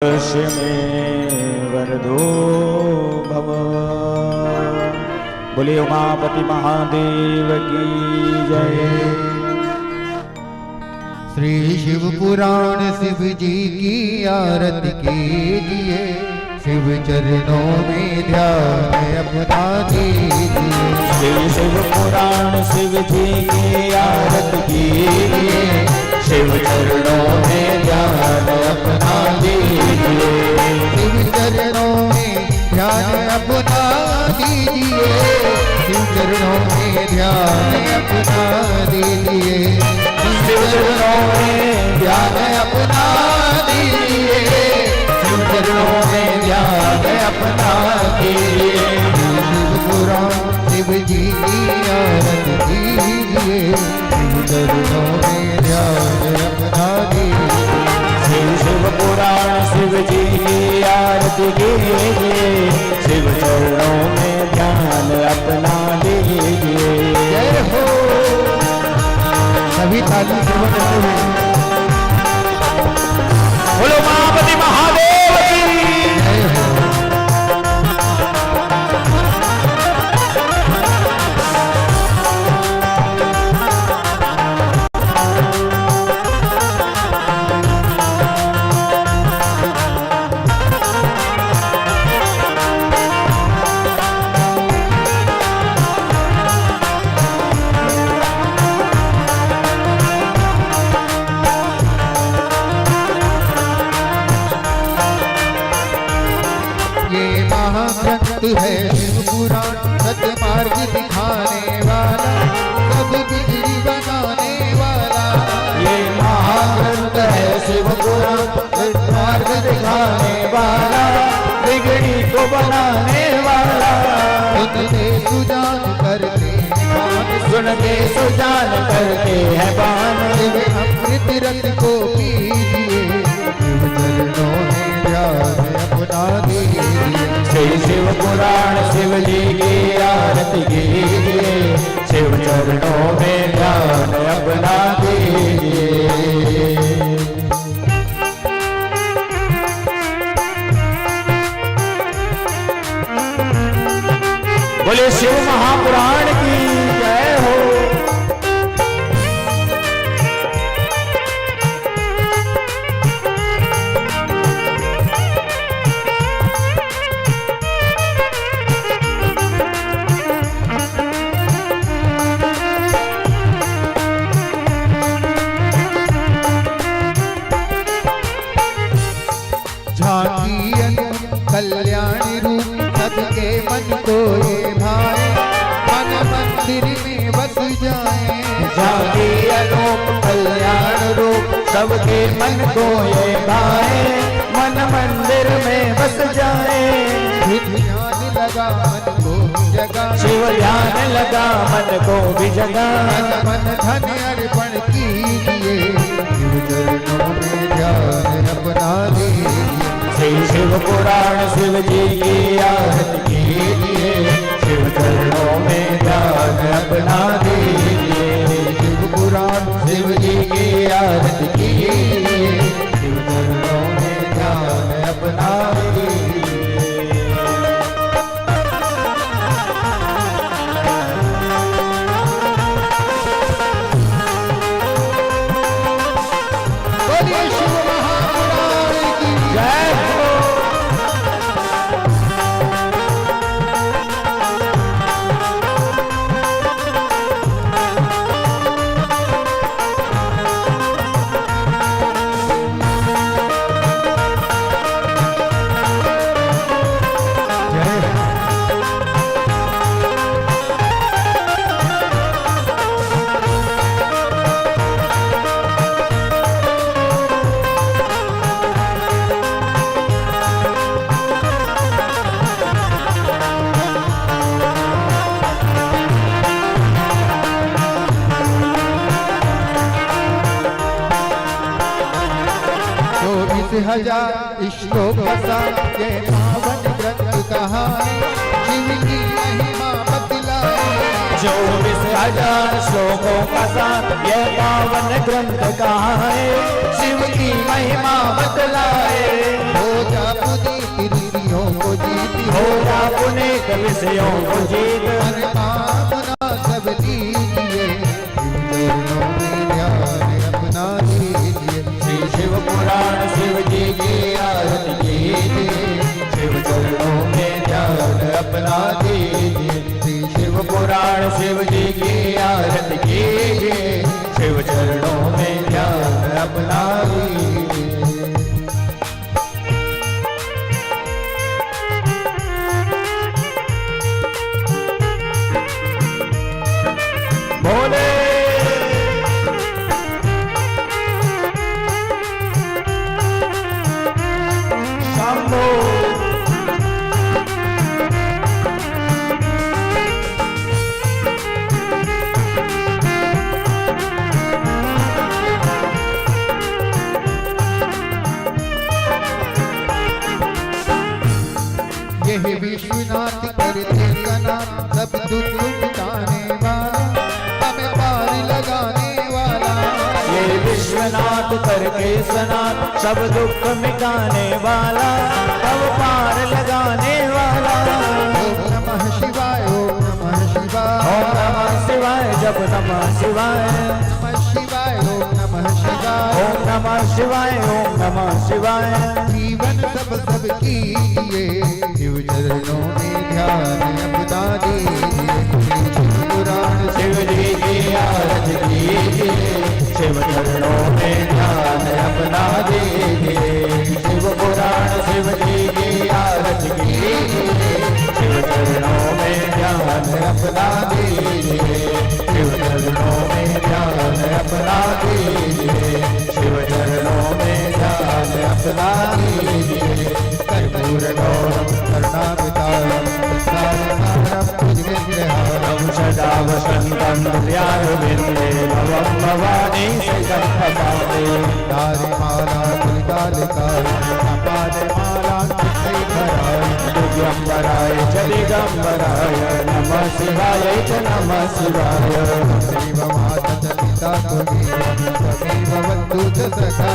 में वरदो भव। बोले उमापति महादेव की जय। श्री शिव पुराण शिव जी की आरती कीजिए, शिव चरणों में ध्यान अपना दीजिए। श्री शिव पुराण शिव जी की आरती कीजिए, शिव चरणों में ध्यान अपना दीजिए। शिव चरणों में ध्यान अपना दीजिए, शिव चरणों में ध्यान अपना दीजिए। शिव चरणों में ध्यान अपना दीजिए, शिव चरणों में ध्यान अपना दीजिए। शिव पुराण शिव जी की आरती कीजिए, शिव चरणों में ध्यान अपना दीजिए। शिव पुराण शिव जी की आरती कीजिए, शिव चरणों में ध्यान अपना दीजिए। जय हो सभी ताली से बजाते हुए बोलो उमापति महादेव की जय हो। महाग्रंथ है शिव पुराण, सतमार्ग दिखाने वाला, सब बिगड़ी बनाने वाला। ये महाग्रंथ है शिव पुराण, सतमार्ग दिखाने वाला, बिगड़ी को बनाने वाला। सुनते सुजान करते सुनते सुजान करते हैं बान। शिव अमृत रस को पीजिए, शिव चरणों में ध्यान अपना दीजिए। श्री शिव पुराण शिव जी की आरती कीजिए, शिव चरणों में ध्यान अपना दीजिए। बोले शिव महापुराण की जय हो। झांकी कल्याण रूप सबके मन को ये भाए, मन मंदिर में बस जाए। झांकी अनूप कल्याण रूप सबके मन को ये भाए, मन मंदिर में बस जाए। ध्यान लगा मन को जगा, शिव ध्यान लगा मन को भी जगा। मन धन अर्पण कीजिए, शिव चरणों में ध्यान अपना दीजिए। श्री शिव पुराण शिव जी की आरती कीजिए, शिव चरणों में ध्यान अपना दीजिए। शिव पुराण शिव जी की आरती कीजिए, शिव चरणों में ध्यान अपना दीजिए। बोलिए शिव महापुराण की जय हो। हजार श्लोक सा ये पावन ग्रंथ कहानी, शिव की महिमा बतलाए। 24,000 हजार श्लोकों का सार यह पावन ग्रंथ कहाँ है, शिव की महिमा बतलाए। हो जा पुनीत ऋषियों को जीत, हो जा पुनीत विषयों को जीत, मन कामना सब दीजिए, चरणों में ध्यान अपना दीजिए। श्री शिव पुराण शिव जी की आरती कीजिए, शिव चरणों में ध्यान अपना दीजिए। श्री शिव पुराण शिव जी की आरती कीजिए, शिव चरणों में ध्यान अपना दीजिए। बोले शंभो। यह विश्वनाथ करते कनाथ, सब दुख मिटाने वाला, हमें पार लगाने वाला। ये विश्वनाथ करके सनाथ, सब दुख मिटाने वाला, तब पार लगाने वाला। ओम नमः शिवाय, ओम नमः शिवाय, ओम नमः शिवाय, जप नमः शिवाय, नमः शिवाय, ओम नमः शिवाय। ओम नमः शिवाय, ओम नमः शिवाय। जीवन सब कीजिए, शिव चरणों में ध्यान अपना दीजिए। शिव पुराण शिव जी की आरती कीजिए, शिव चरणों में ध्यान अपना दीजिए। शिव पुराण शिव जी की आरती कीजिए, शिव चरणों में ध्यान अपना दीजिए। शिव चरणों में ध्यान अपना दीजिए, शिव चरणों में ध्यान अपना दीजिए। कर्पूर गौरम करुणावतारम संसारसारम भुजगेन्द्रहारम सदा वसन्तं हृदयारविन्दे भवं भवानी श्रीकण्ठपादे। दारिमाला तुलितालिकाय पादमाला चित्रैकराय दिगम्बराय च दिगम्बराय नमः शिवाय च नमः शिवाय। त्वमेव माता च पिता त्वमेव बन्धु च सखा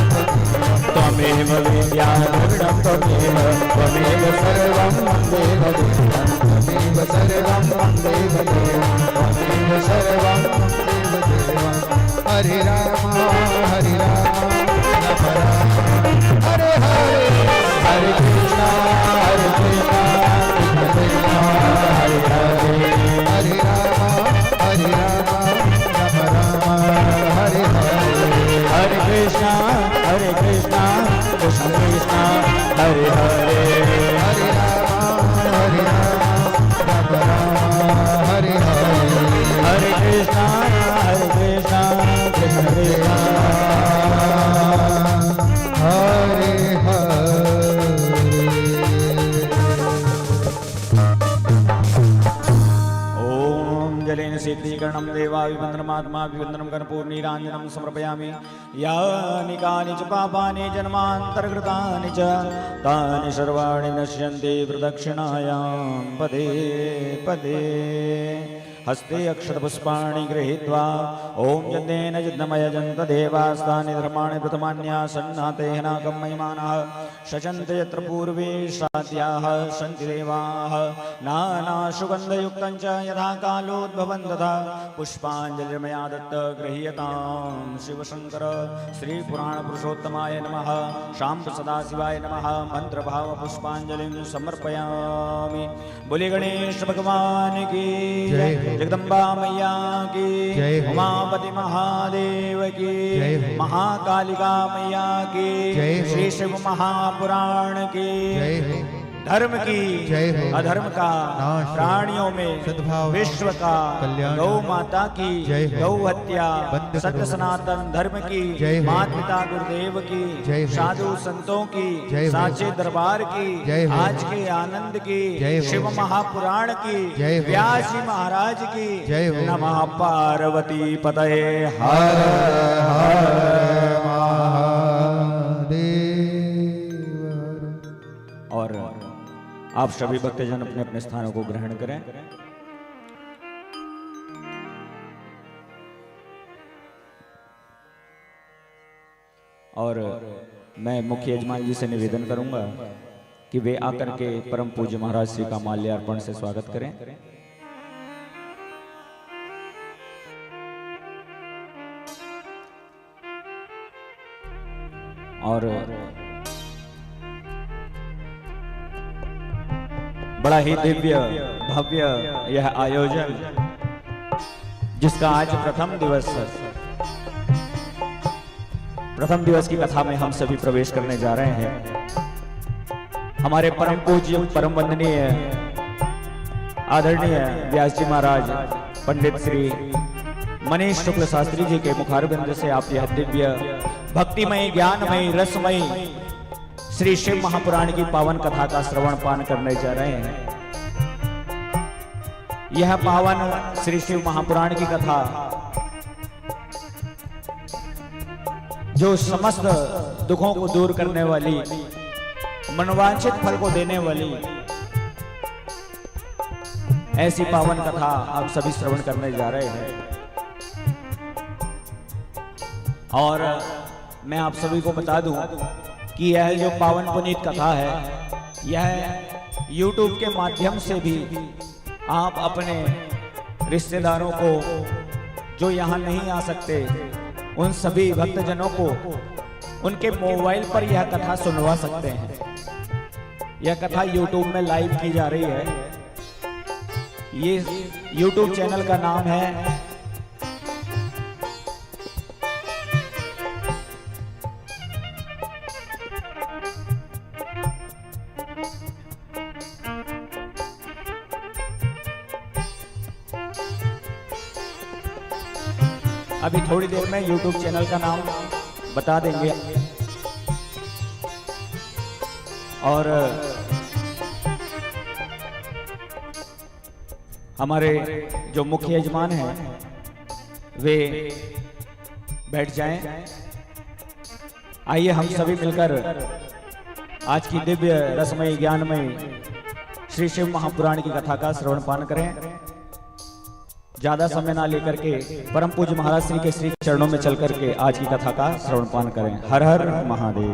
त्वमेव विद्याधरणं त्वमेव, त्वमेव सर्वं वन्दे भदेवं, त्वमेव सर्वं वन्दे भदेवं, त्वमेव सर्वं वन्दे भदेवं। हरे राम राम राम हरे हरे। हरे कृष्णा कृष्ण कृष्ण हरे हरे। हरे राम राम राम हरे हरे। हरे कृष्णा कृष्ण कृष्ण हरे हरे। हरे राम राम राम हरे हरे। हरे कृष्णा कृष्ण कृष्ण कृष्ण हरे हरे। ओम जलेन शीतलीकरणं देवा विवन्दनमात्मा विवन्दनं कर्पूरनीराञ्जनं समर्पयामि। यानि कानि च पापानि जन्मान्तरकृतानि च तानि सर्वाणि नश्यन्ति प्रदक्षिणायां पदे पदे। हस्ते अक्षतपुष्पाणि गृहीत्वा ओम यज्ञेन यज्ञमयजन्त देवास्तानि धर्माणि प्रथमान्यासन्नातेनाकं महिमानः शचन्ते यत्र पूर्वे साध्याः सन्ति देवाः नानासुगन्धयुक्तं च यथा कालोद्भवं तथा पुष्पाञ्जलिर्मया दत्त गृह्यतां। शिवशङ्कर श्रीपुराणपुरुषोत्तमाय नमः। शाम्ब सदाशिवाय नमः। मन्त्रभाव पुष्पाञ्जलिं समर्पयामि। बोले गणेश भगवान की जय। जगदम्बा मैया की जय। उमापति महादेव की जय। महाकालिका मैया की जय। श्री शिव महापुराण की जय। धर्म की जय हो। अधर्म का नाश हो। प्राणियों में सद्भाव विश्व का कल्याण गौ माता की जय हो। गौ हत्या बंद करो। सत्य सनातन धर्म की जय हो। माता पिता गुरुदेव की जय हो। साधु संतों की जय हो। साचे दरबार की जय हो। आज के आनंद की जय हो। शिव महापुराण की जय हो। व्यास जी महाराज की जय हो। नमः पार्वती पतये हर हर हर महादेव। और आप सभी भक्तजन अपने अपने स्थानों को ग्रहण करें। और मैं मुख्य यजमान जी से निवेदन करूंगा कि वे आकर के परम पूज्य महाराज श्री का माल्यार्पण से स्वागत करें। और बड़ा ही दिव्य भव्य यह आयोजन, जिसका आज प्रथम दिवस की कथा में हम सभी प्रवेश करने जा रहे हैं। हमारे परम पूज्य परम वंदनीय आदरणीय व्यास जी महाराज पंडित श्री मनीष शुक्ल शास्त्री जी के मुखारबिंद से आप यह दिव्य भक्तिमय ज्ञानमय रसमय श्री शिव महापुराण की पावन कथा का श्रवण पान करने जा रहे हैं। यह पावन श्री शिव महापुराण की कथा जो समस्त दुखों को दूर करने वाली, मनोवांछित फल को देने वाली ऐसी पावन कथा हम सभी श्रवण करने जा रहे हैं। और मैं आप सभी को बता दूं कि यह जो पावन पुनीत कथा है, यह YouTube के माध्यम से भी आप अपने रिश्तेदारों को जो यहाँ नहीं आ सकते, उन सभी भक्तजनों को उनके मोबाइल पर यह कथा सुनवा सकते हैं। यह कथा YouTube में लाइव की जा रही है। ये YouTube चैनल का नाम है अभी थोड़ी देर में YouTube चैनल का नाम बता देंगे। और हमारे जो मुख्य यजमान हैं वे बैठ जाएं। आइए हम सभी मिलकर आज की दिव्य रसमय ज्ञानमय श्री शिव महापुराण की कथा का श्रवण पान करें। ज्यादा समय ना लेकर के परम पूज्य महाराज श्री के श्री चरणों में चल करके आज की कथा का श्रवण पान करें। हर हर महादेव।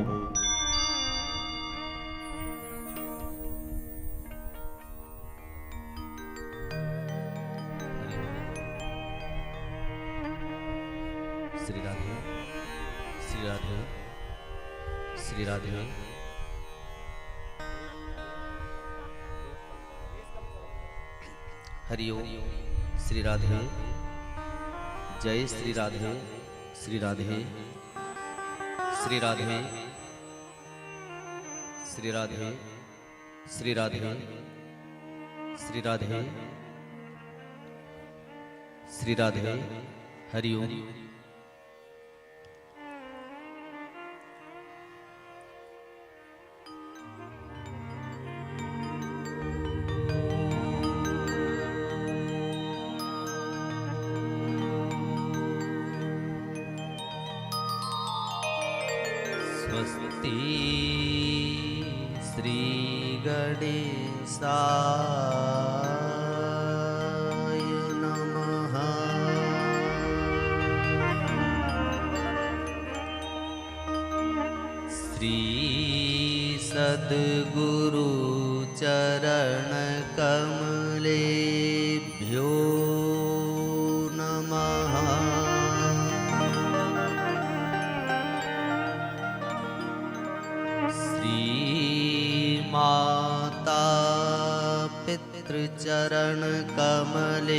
श्री राधे श्री राधे श्री राधे। हरि ओम। श्री राधे। जय श्री राधे श्री राधे श्री राधे श्री राधे श्री राधे श्री राधे श्री राधे। हरि ओम। स्वस्ति श्री गणेशाय नमः। श्री सद्गुरु चरण कमलेभ्यो नमः। माता पितृचरण कमलेभ्यो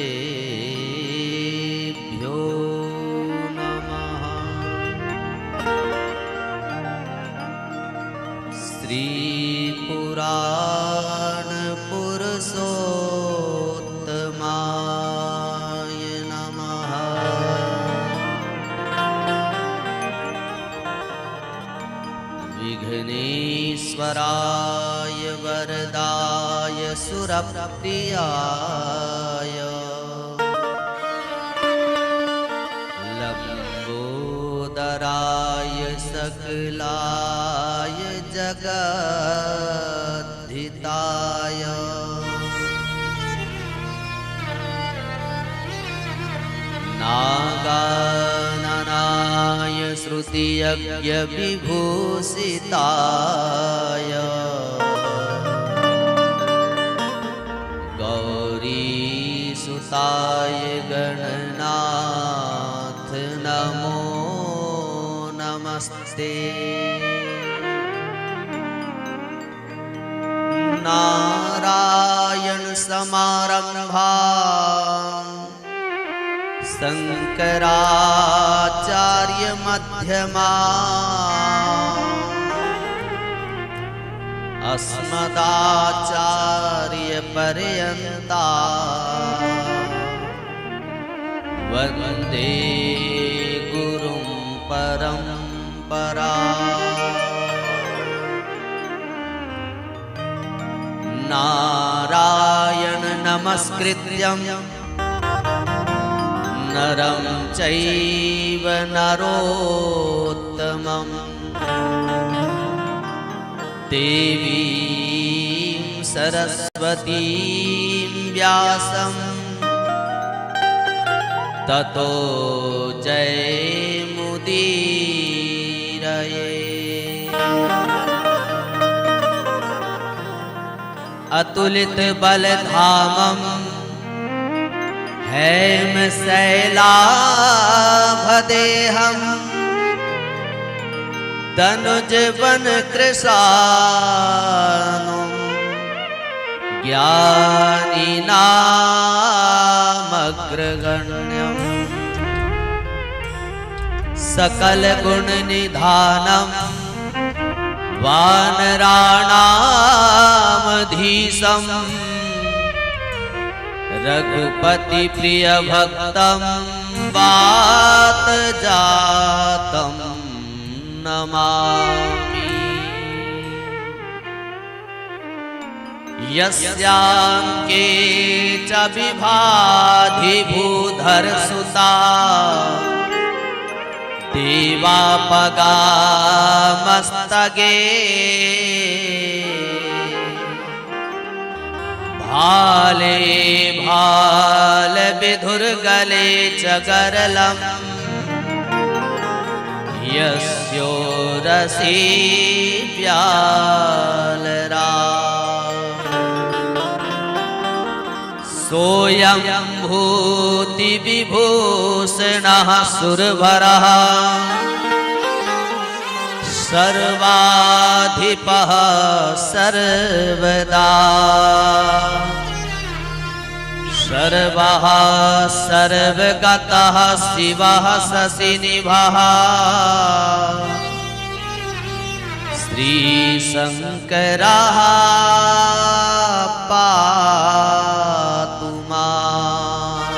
नमः। श्री पुराण पुरुषोत्तमाय नमः। विघ्नेश्वराय वरदाय सुरप्रियाय लंबोदराय सकलाय जगद्धिताय नागाननाय श्रुति स्तुतियज्ञ विभूषिताय गौरीसुताय गणनाथ नमो नमस्ते। नारायण समारंभां शंकराचार्य मध्यमाम् अस्मदाचार्य पर्यन्ताम् वन्दे गुरुं परम्पराम्। नारायण नमस्कृत्यं नरं चैव नरोत्तमं देवीं सरस्वतीं व्यासं ततो जयमुदीरये। अतुलित बलधामं हेमशैलाभदेहं तनुजवन कृशानुं ज्ञानिनामग्रगण्यं सकलगुणनिधानं वानराणामधीशं रघुपति प्रिय भक्तं वातजातं नमामि। यस्यांके च विभाधि भूधरसुता देवापगामस्तगे भाले भाल विधुर्गले च गरलं यस्योरसी व्यालरा सोऽयं भूति विभूषणः सुरवरः सर्वाधिपः सर्वदा सर्वः सर्वगतः शिवः शशिनिभः श्रीशङ्करः पातु माम्।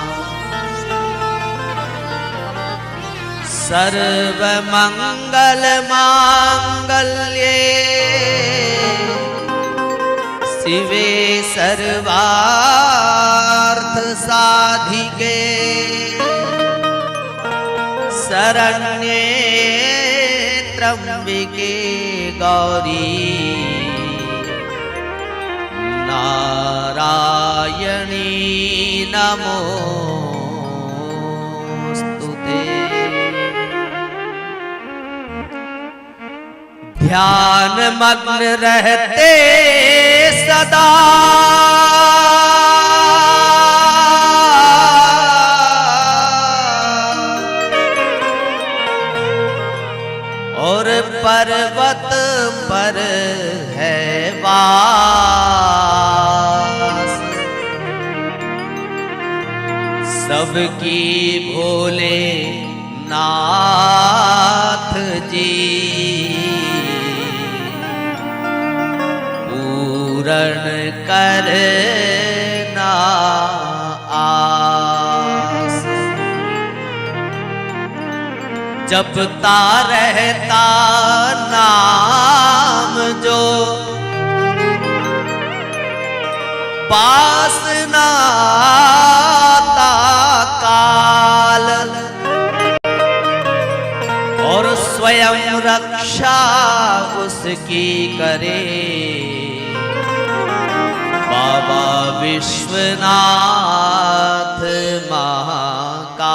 सर्वमङ्गलमाङ्गल्ये शिवे सर्वार्थसाधिके शरण्ये त्र्यम्बिके गौरी नारायणी नमोस्तुते। ध्यान मग्न रहते सदा और पर्वत पर है वास सबकी भोले नाथ जी पूर्ण करना आस। जपता रहता नाम जो पास ना आता काल और स्वयं रक्षा उसकी करे बाबा विश्वनाथ महाकाल।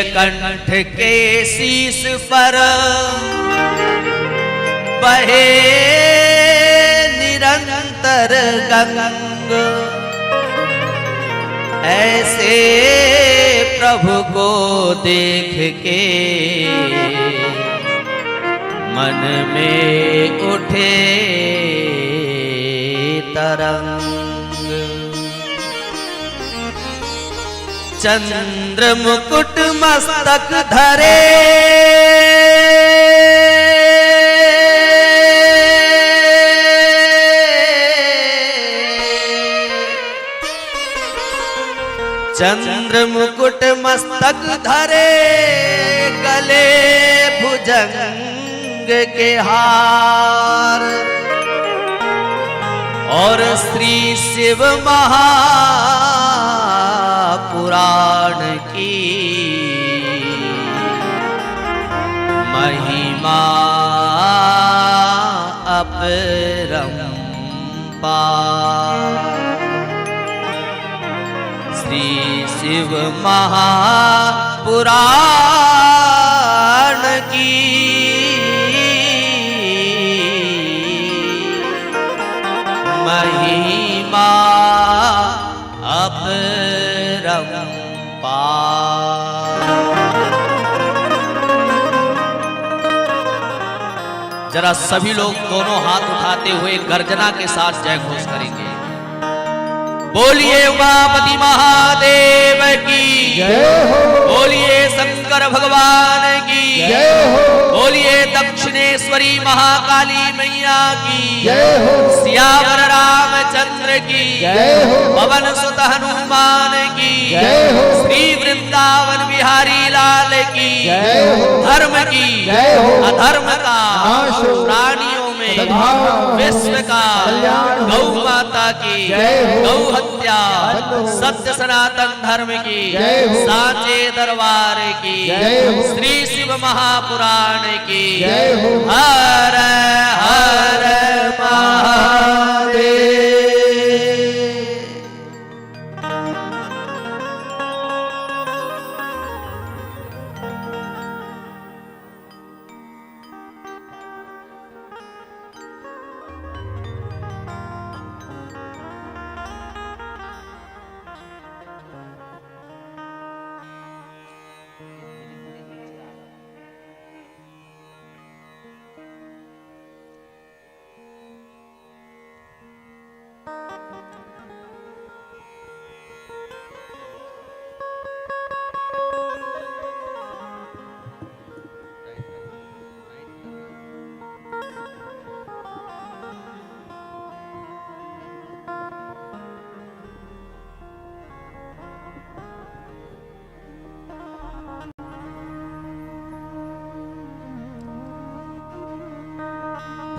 नीलकंठ के शीश पर बहे निरंतर गंग, ऐसे प्रभु को देख के मन में उठे तरंग। चंद्र मुकुट मस्तक धरे चंद्र मुकुट मस्तक धरे, गले भुजंग के हार, और श्री शिव महापुराण की महिमा अपरंपार। श्री शिव महापुराण की महिमा अपरंपार। जरा सभी लोग दोनों हाथ उठाते हुए गर्जना के साथ जय घोष करेंगे। बोलिए उमापति महादेव की जय हो, बोलिए शंकर भगवान की जय हो, बोलिए दक्षिणेश्वरी महाकाली मैया की जय हो, सियावर रामचंद्र की जय हो, पवन सुत हनुमान की जय हो, श्री वृंदावन बिहारी लाल की जय हो, धर्म की जय हो, अधर्म का नाश हो, प्राणियों में सद्भाव, विश्व का कल्याण हो, गौ माता की जय हो, गौ हत्या बंद हो, सत्य सनातन धर्म की जय हो, साचे दरबार की जय हो, श्री शिव महापुराण की जय हो, हर हर महादेव।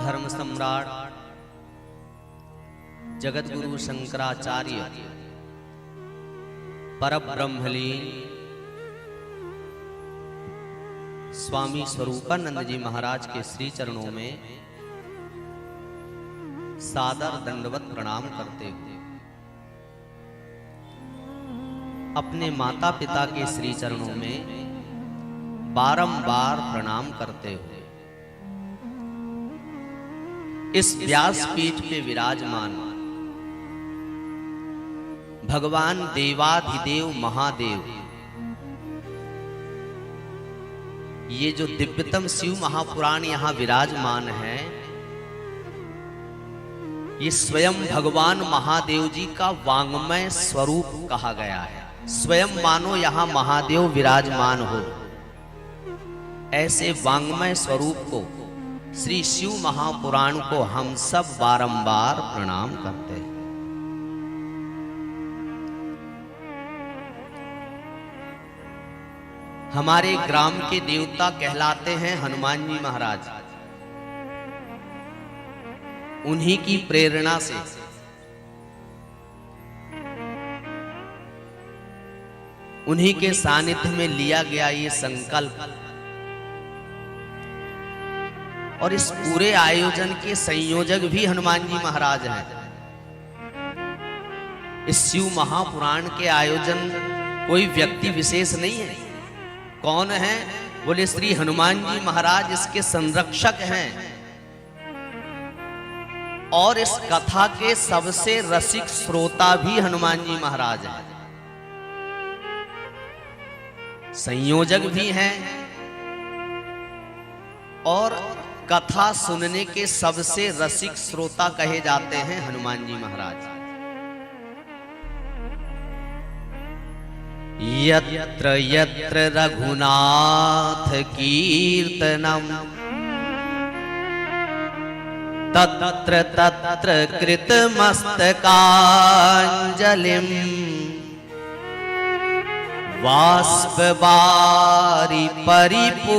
धर्म सम्राट जगत गुरु शंकराचार्य परब्रह्मलीन स्वामी स्वरूपानंद जी महाराज के श्री चरणों में सादर दंडवत प्रणाम करते हुए अपने माता पिता के श्री चरणों में बारंबार प्रणाम करते हुए इस व्यासपीठ पे विराजमान भगवान देवाधिदेव महादेव, ये जो दिव्यतम शिव महापुराण यहाँ विराजमान है, ये स्वयं भगवान महादेव जी का वांग्मय स्वरूप कहा गया है। स्वयं मानो यहाँ महादेव विराजमान हो, ऐसे वांग्मय स्वरूप को श्री शिव महापुराण को हम सब बारंबार प्रणाम करते हैं। हमारे ग्राम के देवता कहलाते हैं हनुमान जी महाराज। उन्हीं की प्रेरणा से उन्हीं के सानिध्य में लिया गया ये संकल्प और इस पूरे आयोजन के संयोजक भी हनुमान जी महाराज हैं। इस शिव महापुराण के आयोजन कोई व्यक्ति विशेष नहीं है, कौन हैं? बोले श्री हनुमान जी महाराज इसके संरक्षक हैं और इस कथा के सबसे रसिक श्रोता भी हनुमान जी महाराज हैं, संयोजक भी हैं और कथा सुनने के सबसे रसिक श्रोता कहे जाते हैं हनुमान जी महाराज। यत्र यत्र रघुनाथ कीर्तनम तत्र तत्र कृतमस्तकांजलिम बाष्पवारि परिपूर्णलोचनम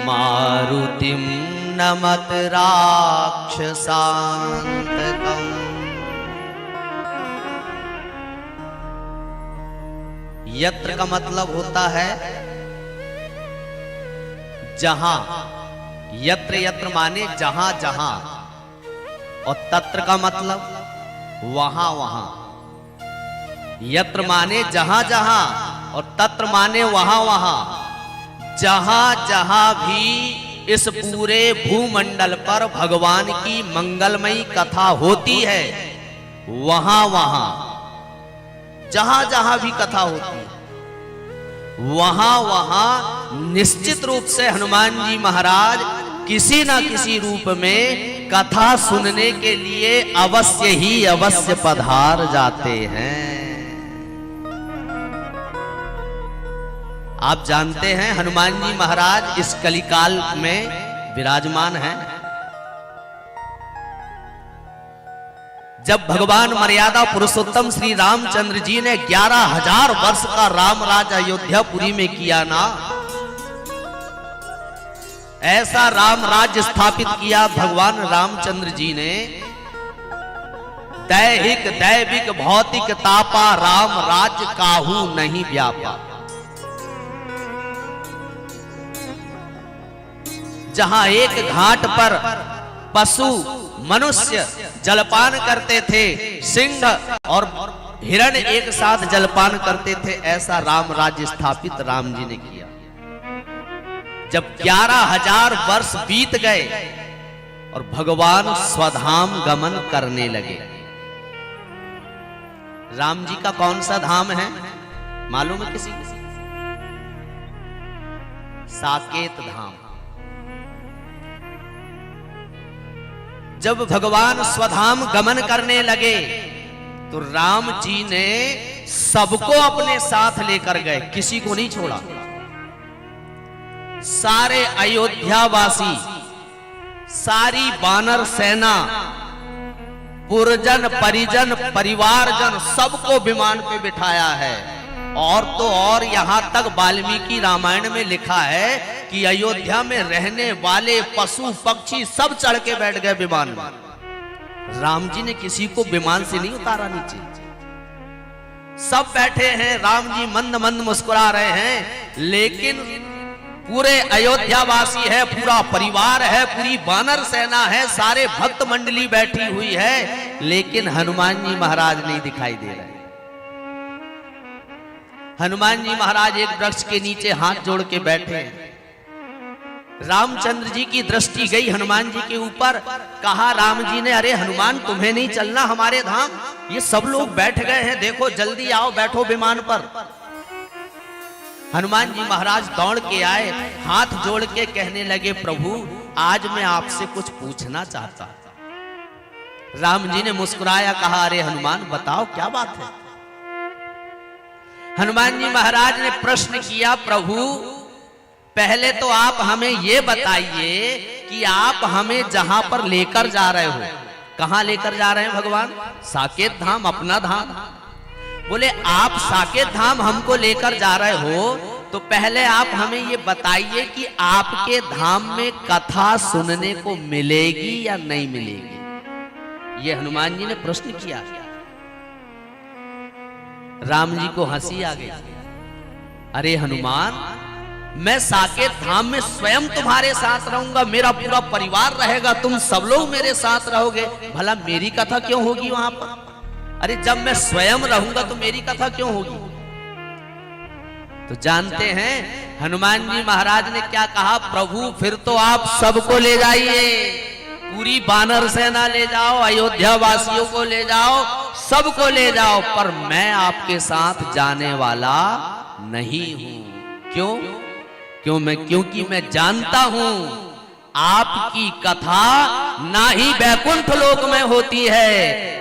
मारुतिम नमत राक्षसान्तकम्। यत्र का मतलब होता है जहां, यत्र यत्र माने जहां जहां, और तत्र का मतलब वहां वहां। यत्र माने जहां जहां और तत्र माने वहां वहां। जहां जहां भी इस पूरे भूमंडल पर भगवान की मंगलमयी कथा होती है, वहां वहां जहां जहां भी कथा होती है, वहां वहां निश्चित रूप से हनुमान जी महाराज किसी ना किसी रूप में कथा सुनने के लिए अवश्य ही अवश्य पधार जाते हैं। आप जानते हैं हनुमान जी महाराज इस कलिकाल में विराजमान हैं। जब भगवान मर्यादा पुरुषोत्तम श्री रामचंद्र जी ने 11,000 वर्ष का रामराज अयोध्यापुरी में किया ना, ऐसा राम राज्य स्थापित किया भगवान रामचंद्र जी ने। दैहिक दैविक भौतिक तापा राम राज्य काहू नहीं व्यापा। जहां एक घाट पर पशु मनुष्य जलपान करते थे, सिंह और हिरण एक साथ जलपान करते थे, ऐसा राम राज्य स्थापित राम जी ने किया। जब 11,000 वर्ष बीत गए और भगवान स्वधाम गमन करने लगे। राम जी का कौन सा धाम है मालूम है किसी को? साकेत धाम। जब भगवान स्वधाम गमन करने लगे तो राम जी ने सबको अपने साथ लेकर गए, किसी को नहीं छोड़ा। सारे अयोध्यावासी, सारी वानर सेना, पुरजन परिजन परिवारजन सबको विमान पे बिठाया है। और तो और यहां तक वाल्मीकि रामायण में लिखा है कि अयोध्या में रहने वाले पशु पक्षी सब चढ़ के बैठ गए विमान में। राम जी ने किसी को विमान से नहीं उतारा नीचे, सब बैठे हैं। राम जी मंद मंद मुस्कुरा रहे हैं, लेकिन पूरे अयोध्यावासी है, पूरा परिवार है, पूरी वानर सेना है, सारे भक्त मंडली बैठी हुई है, लेकिन हनुमान जी महाराज नहीं दिखाई दे रहे। हनुमान जी महाराज एक वृक्ष के नीचे हाथ जोड़ के बैठे। रामचंद्र जी की दृष्टि गई हनुमान जी के ऊपर। कहा राम जी ने, अरे हनुमान तुम्हें नहीं चलना हमारे धाम? ये सब लोग बैठ गए हैं, देखो जल्दी आओ, बैठो विमान पर। हनुमान जी महाराज दौड़ के आए, हाथ जोड़ के कहने लगे, प्रभु आज मैं आपसे कुछ पूछना चाहता हूं। राम जी ने मुस्कुराया, कहा अरे हनुमान बताओ क्या बात है। हनुमान जी महाराज ने प्रश्न किया, प्रभु पहले तो आप हमें ये बताइए कि आप हमें जहां पर लेकर जा रहे हो, कहां लेकर जा रहे हैं भगवान? साकेत धाम, अपना धाम। बोले आप साकेत धाम हमको लेकर जा रहे हो तो पहले आप हमें ये बताइए कि आपके धाम में कथा सुनने को मिलेगी या नहीं मिलेगी। ये हनुमान जी ने प्रश्न किया। राम जी को हंसी आ गई। अरे हनुमान, मैं साकेत धाम में स्वयं तुम्हारे साथ रहूंगा, मेरा पूरा परिवार रहेगा, तुम सब लोग मेरे साथ रहोगे, भला मेरी कथा क्यों होगी वहां पर? अरे जब मैं स्वयं रहूंगा तो मेरी कथा क्यों होगी? तो जानते हैं हनुमान जी महाराज ने क्या कहा, प्रभु फिर तो आप सबको ले जाइए, पूरी बानर सेना ले जाओ, अयोध्या वासियों को ले जाओ, सबको ले जाओ, पर मैं आपके साथ जाने वाला नहीं हूं। क्योंकि मैं जानता हूं आपकी कथा ना ही बैकुंठ लोक में होती है,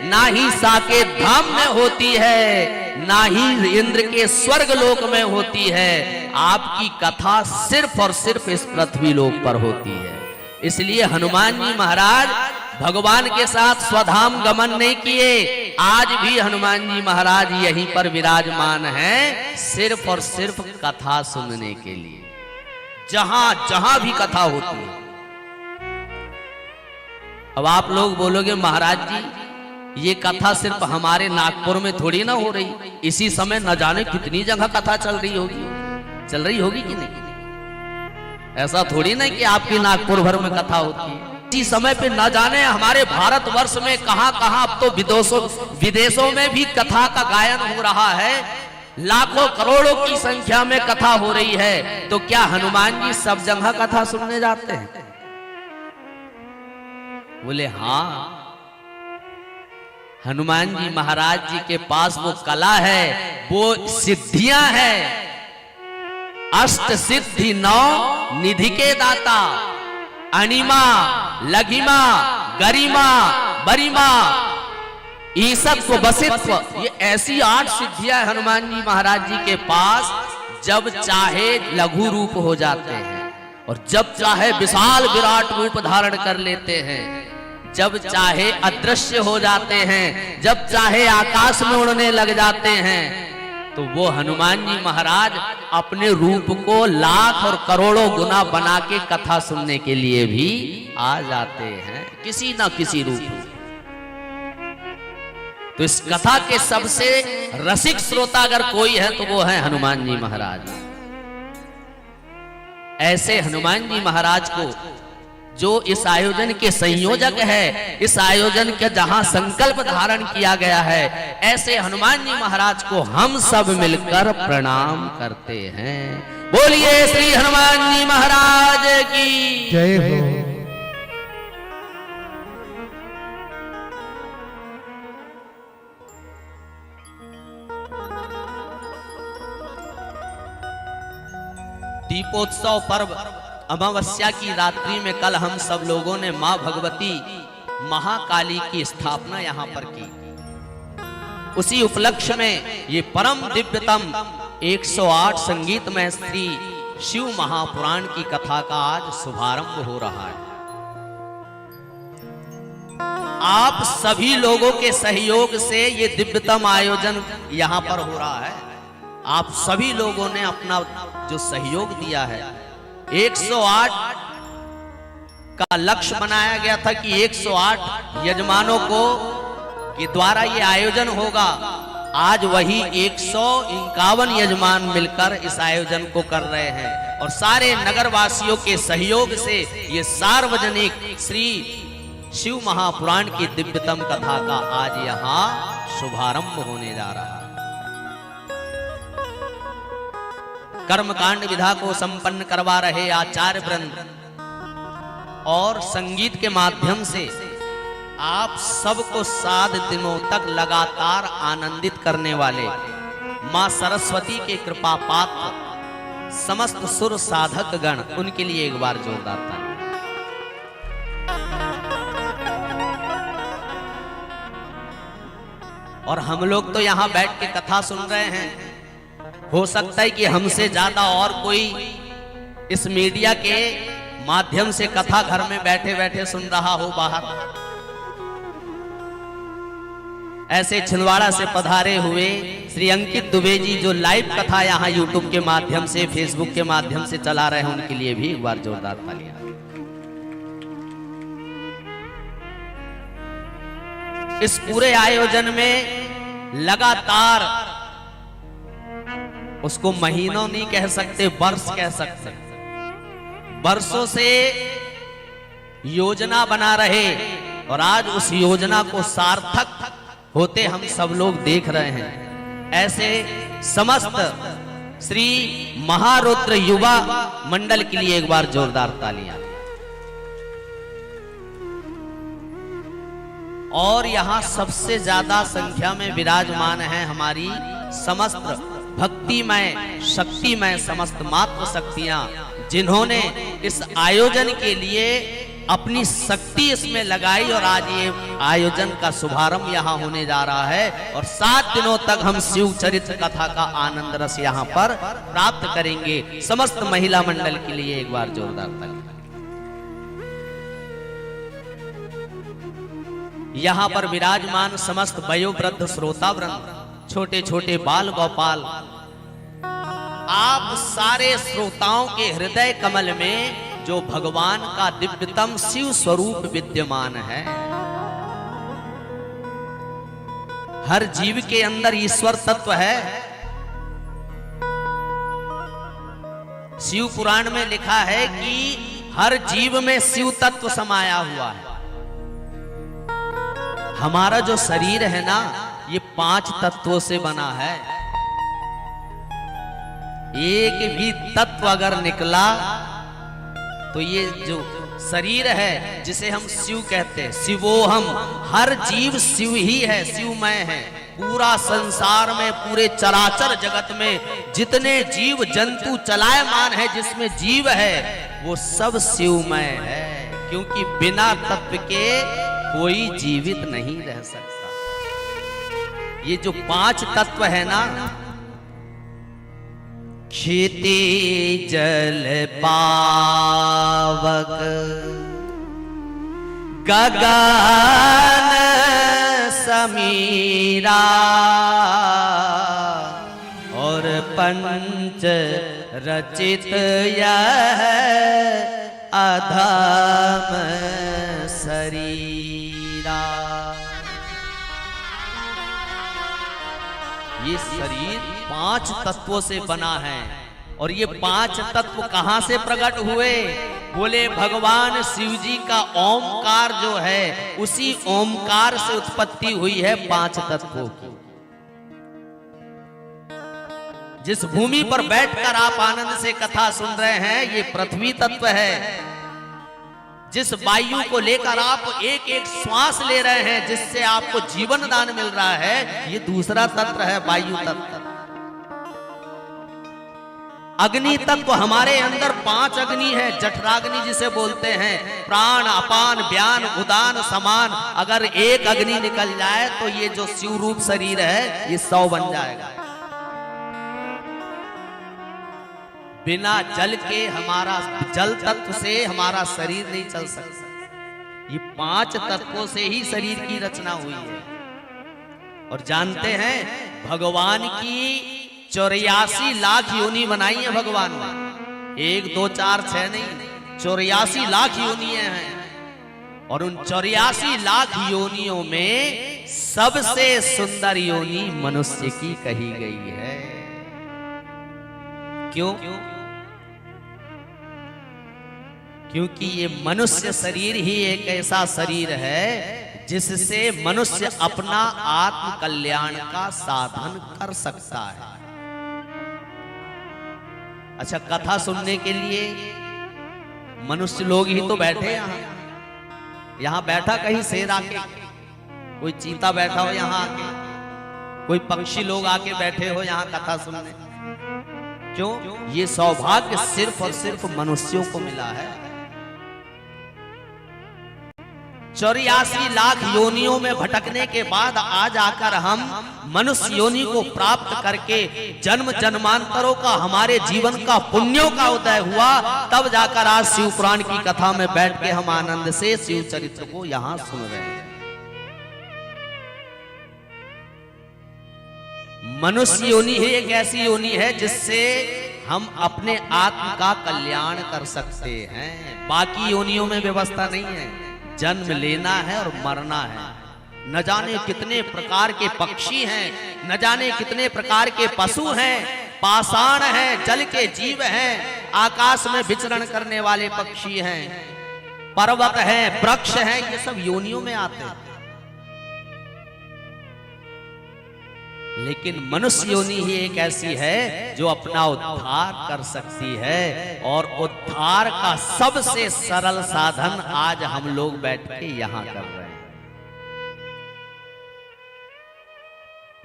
ना ही साकेत धाम में होती है, ना ही इंद्र के स्वर्ग लोक में होती है। आपकी कथा सिर्फ और सिर्फ इस पृथ्वी लोक पर होती है। इसलिए हनुमान जी महाराज भगवान के साथ स्वधाम गमन नहीं किए, आज भी हनुमान जी महाराज यहीं पर विराजमान हैं, सिर्फ और सिर्फ कथा सुनने के लिए, जहां जहां भी कथा होती है। अब आप लोग बोलोगे महाराज जी ये कथा सिर्फ हमारे नागपुर में थोड़ी ना हो रही, इसी समय न जाने कितनी जगह कथा चल रही होगी कि नहीं? ऐसा थोड़ी ना कि आपकी नागपुर भर में कथा होती है। इसी समय पे न जाने हमारे भारतवर्ष में कहां कहां, अब तो विदेशों में भी कथा का गायन हो रहा है, लाखों करोड़ों की संख्या में कथा हो रही है। तो क्या हनुमान जी सब जगह कथा सुनने जाते हैं? बोले हाँ, हनुमान जी महाराज जी के पास वो कला है, वो सिद्धियां हैं, अष्ट सिद्धि नौ निधि के दाता, अणिमा लघिमा गरिमा बरिमा ईसत्व वसित्व, ये ऐसी 8 सिद्धियां हनुमान जी महाराज जी के पास। जब चाहे लघु रूप हो जाते हैं और जब चाहे विशाल विराट रूप धारण कर लेते हैं, जब चाहे अदृश्य हो जाते हैं, जब चाहे आकाश में उड़ने लग जाते हैं। तो वो हनुमान जी महाराज अपने रूप को लाख और करोड़ों गुना बना के कथा सुनने के लिए भी आ जाते हैं, किसी ना किसी रूप में। तो इस कथा के सबसे रसिक श्रोता अगर कोई है तो वो है हनुमान जी महाराज। ऐसे हनुमान जी महाराज को, जो इस आयोजन के संयोजक है, इस आयोजन के जहां संकल्प धारण किया गया है, ऐसे हनुमान जी महाराज को हम सब मिलकर प्रणाम करते हैं। बोलिए श्री हनुमान जी महाराज की जय हो। दीपोत्सव पर्व अमावस्या की रात्रि में कल हम सब लोगों ने मां भगवती महाकाली की स्थापना यहां पर की। उसी उपलक्ष्य में ये परम दिव्यतम 108 संगीतमय श्री शिव महापुराण की कथा का आज शुभारंभ हो रहा है। आप सभी लोगों के सहयोग से ये दिव्यतम आयोजन यहां पर हो रहा है। आप सभी लोगों ने अपना जो सहयोग दिया है, 108 का लक्ष्य बनाया गया था कि 108 यजमानों को के द्वारा ये आयोजन होगा। आज वही 151 यजमान मिलकर इस आयोजन को कर रहे हैं और सारे नगरवासियों के सहयोग से ये सार्वजनिक श्री शिव महापुराण की दिव्यतम कथा का आज यहाँ शुभारंभ होने जा रहा है। कर्मकांड विधा को संपन्न करवा रहे आचार्य वृंद और संगीत के माध्यम से आप सबको 7 दिनों तक लगातार आनंदित करने वाले मां सरस्वती के कृपा पात्र समस्त सुर साधक गण, उनके लिए एक बार जोरदार ताली। और हम लोग तो यहां बैठ के कथा सुन रहे हैं, हो सकता है कि हमसे ज्यादा और कोई इस मीडिया के माध्यम से कथा घर में बैठे बैठे सुन रहा हो बाहर। ऐसे छिंदवाड़ा से पधारे हुए श्री अंकित दुबे जी जो लाइव कथा यहाँ यूट्यूब के माध्यम से, फेसबुक के माध्यम से चला रहे हैं, उनके लिए भी एक बार जोरदार तालियां। इस पूरे आयोजन में लगातार, उसको महीनों नहीं कह सकते, वर्ष कह सकते, वर्षों से योजना बना रहे और आज उस योजना को सार्थक होते हम सब लोग देख रहे हैं। ऐसे समस्त श्री महारुद्र युवा मंडल के लिए एक बार जोरदार तालियां। और यहां सबसे ज्यादा संख्या में विराजमान है हमारी समस्त भक्तिमय शक्तिमय समस्त मात्र शक्तियां, जिन्होंने इस आयोजन के लिए अपनी शक्ति इसमें लगाई और आज ये आयोजन का शुभारंभ यहाँ होने जा रहा है। और 7 दिनों तक हम शिव चरित्र कथा का आनंद रस यहाँ पर प्राप्त करेंगे। समस्त महिला मंडल के लिए एक बार जोरदार ताली। यहाँ पर विराजमान समस्त वयोवृद्ध श्रोतावृंद, छोटे छोटे बाल गोपाल, आप सारे श्रोताओं के हृदय कमल में जो भगवान का दिव्यतम शिव स्वरूप विद्यमान है। हर जीव के अंदर ईश्वर तत्व है। शिव पुराण में लिखा है कि हर जीव में शिव तत्व समाया हुआ है। हमारा जो शरीर है ना, ये 5 तत्वों से बना है। एक भी तत्व अगर निकला तो ये जो शरीर है जिसे हम शिव कहते हैं, शिवोहम, हर जीव शिव ही है, शिवमय है। पूरा संसार में, पूरे चराचर जगत में जितने जीव जंतु चलायमान है, जिसमें जीव है, वो सब शिवमय है। क्योंकि बिना तत्व के कोई जीवित नहीं रह सकता। ये जो 5 तत्व है ना, क्षिति जल पावक, गगन समीरा और पंच रचित यह अधम शरीरा। ये शरीर 5 तत्वों से बना है। और ये 5 तत्व कहां से प्रकट हुए? बोले भगवान शिव जी का ओमकार जो है, उसी ओमकार से उत्पत्ति हुई है 5 तत्वों की। जिस भूमि पर बैठकर आप आनंद से कथा सुन रहे हैं, ये पृथ्वी तत्व है। जिस वायु को लेकर आप एक एक श्वास ले रहे हैं, जिससे आपको जीवन दान मिल रहा है, ये दूसरा तत्व है, वायु तत्व। अग्नि तत्व हमारे अंदर 5 अग्नि है, जठराग्नि जिसे बोलते हैं। प्राण, अपान, व्यान, उदान, समान। अगर एक अग्नि निकल जाए तो ये जो शिव रूप शरीर है, ये 100 बन जाएगा। बिना जल के, हमारा जल तत्व से हमारा शरीर नहीं चल सकता। ये 5 तत्वों से ही शरीर की रचना हुई है। और जानते हैं, भगवान की 84 लाख योनि बनाई है भगवान ने। 1, 2, 4, 6 नहीं, 84 लाख योनियां हैं। और उन 84 लाख योनियों में सबसे सुंदर योनि मनुष्य की कही गई है। क्यों? क्योंकि ये मनुष्य शरीर ही एक ऐसा शरीर है जिससे मनुष्य अपना आत्म कल्याण का साधन कर सकता है। अच्छा, कथा सुनने के लिए मनुष्य लोग ही तो बैठे यहाँ बैठा कहीं शेर आके, कोई चीता बैठा हो यहाँ आके, कोई पक्षी लोग आके बैठे हो यहाँ कथा सुनने। क्यों? ये सौभाग्य सिर्फ और सिर्फ मनुष्यों को मिला है। 84 लाख योनियों में भटकने के बाद आज आकर हम मनुष्य योनि को प्राप्त करके जन्म जन्मांतरों का हमारे जीवन का पुण्यों का उदय हुआ, तब जाकर आज शिव पुराण की कथा में बैठ के हम आनंद से शिव चरित्र को यहाँ सुन रहे हैं। मनुष्य योनि ही एक ऐसी योनि है जिससे हम अपने आत्म का कल्याण कर सकते हैं। बाकी योनियों में व्यवस्था नहीं है, जन्म लेना है और मरना है। न जाने कितने प्रकार के पक्षी हैं, न जाने कितने प्रकार के पशु हैं, पाषाण हैं, जल के जीव हैं, आकाश में विचरण करने वाले पक्षी हैं, पर्वत हैं, वृक्ष हैं, ये सब योनियों में आते हैं। लेकिन मनुष्य योनि ही एक ऐसी है जो अपना उद्धार कर सकती है, और उद्धार का सबसे सरल साधन आज हम लोग बैठ के यहां कर रहे हैं।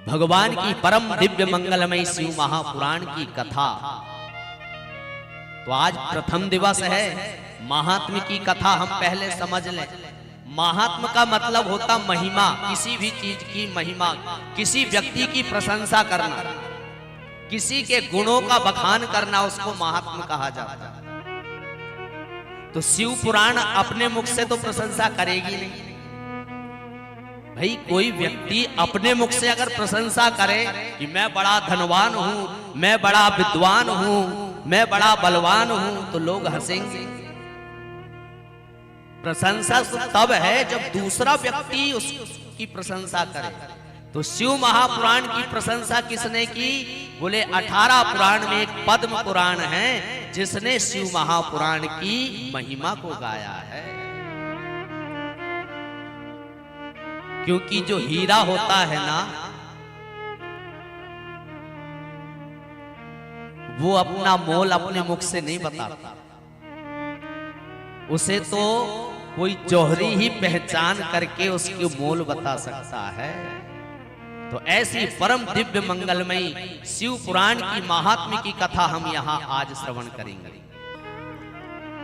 भगवान की परम दिव्य मंगलमय शिव महापुराण की कथा। तो आज प्रथम दिवस है, महात्म्य की कथा हम पहले समझ लें। महात्म का मतलब होता महिमा, किसी भी चीज की महिमा, किसी व्यक्ति की प्रशंसा करना, किसी के गुणों का बखान करना, उसको महात्म कहा जाता है। तो शिव पुराण अपने मुख से तो प्रशंसा करेगी नहीं भाई। कोई व्यक्ति अपने मुख से अगर प्रशंसा करे कि मैं बड़ा धनवान हूं, मैं बड़ा विद्वान हूं, मैं बड़ा बलवान हूं, तो लोग हंसेंगे। प्रशंसा तब है जब दूसरा व्यक्ति उसकी प्रशंसा करे। तो शिव महापुराण की प्रशंसा किसने की? बोले 18 पुराण में एक पद्म पुराण है जिसने शिव महापुराण की महिमा को गाया है। क्योंकि जो हीरा होता है ना, वो अपना मोल अपने मुख से नहीं बताता, उसे तो कोई जौहरी ही पहचान करके उसके मोल बता सकता है। तो ऐसी परम दिव्य मंगलमयी शिव पुराण की महात्म्य की कथा हम यहाँ आज श्रवण करेंगे।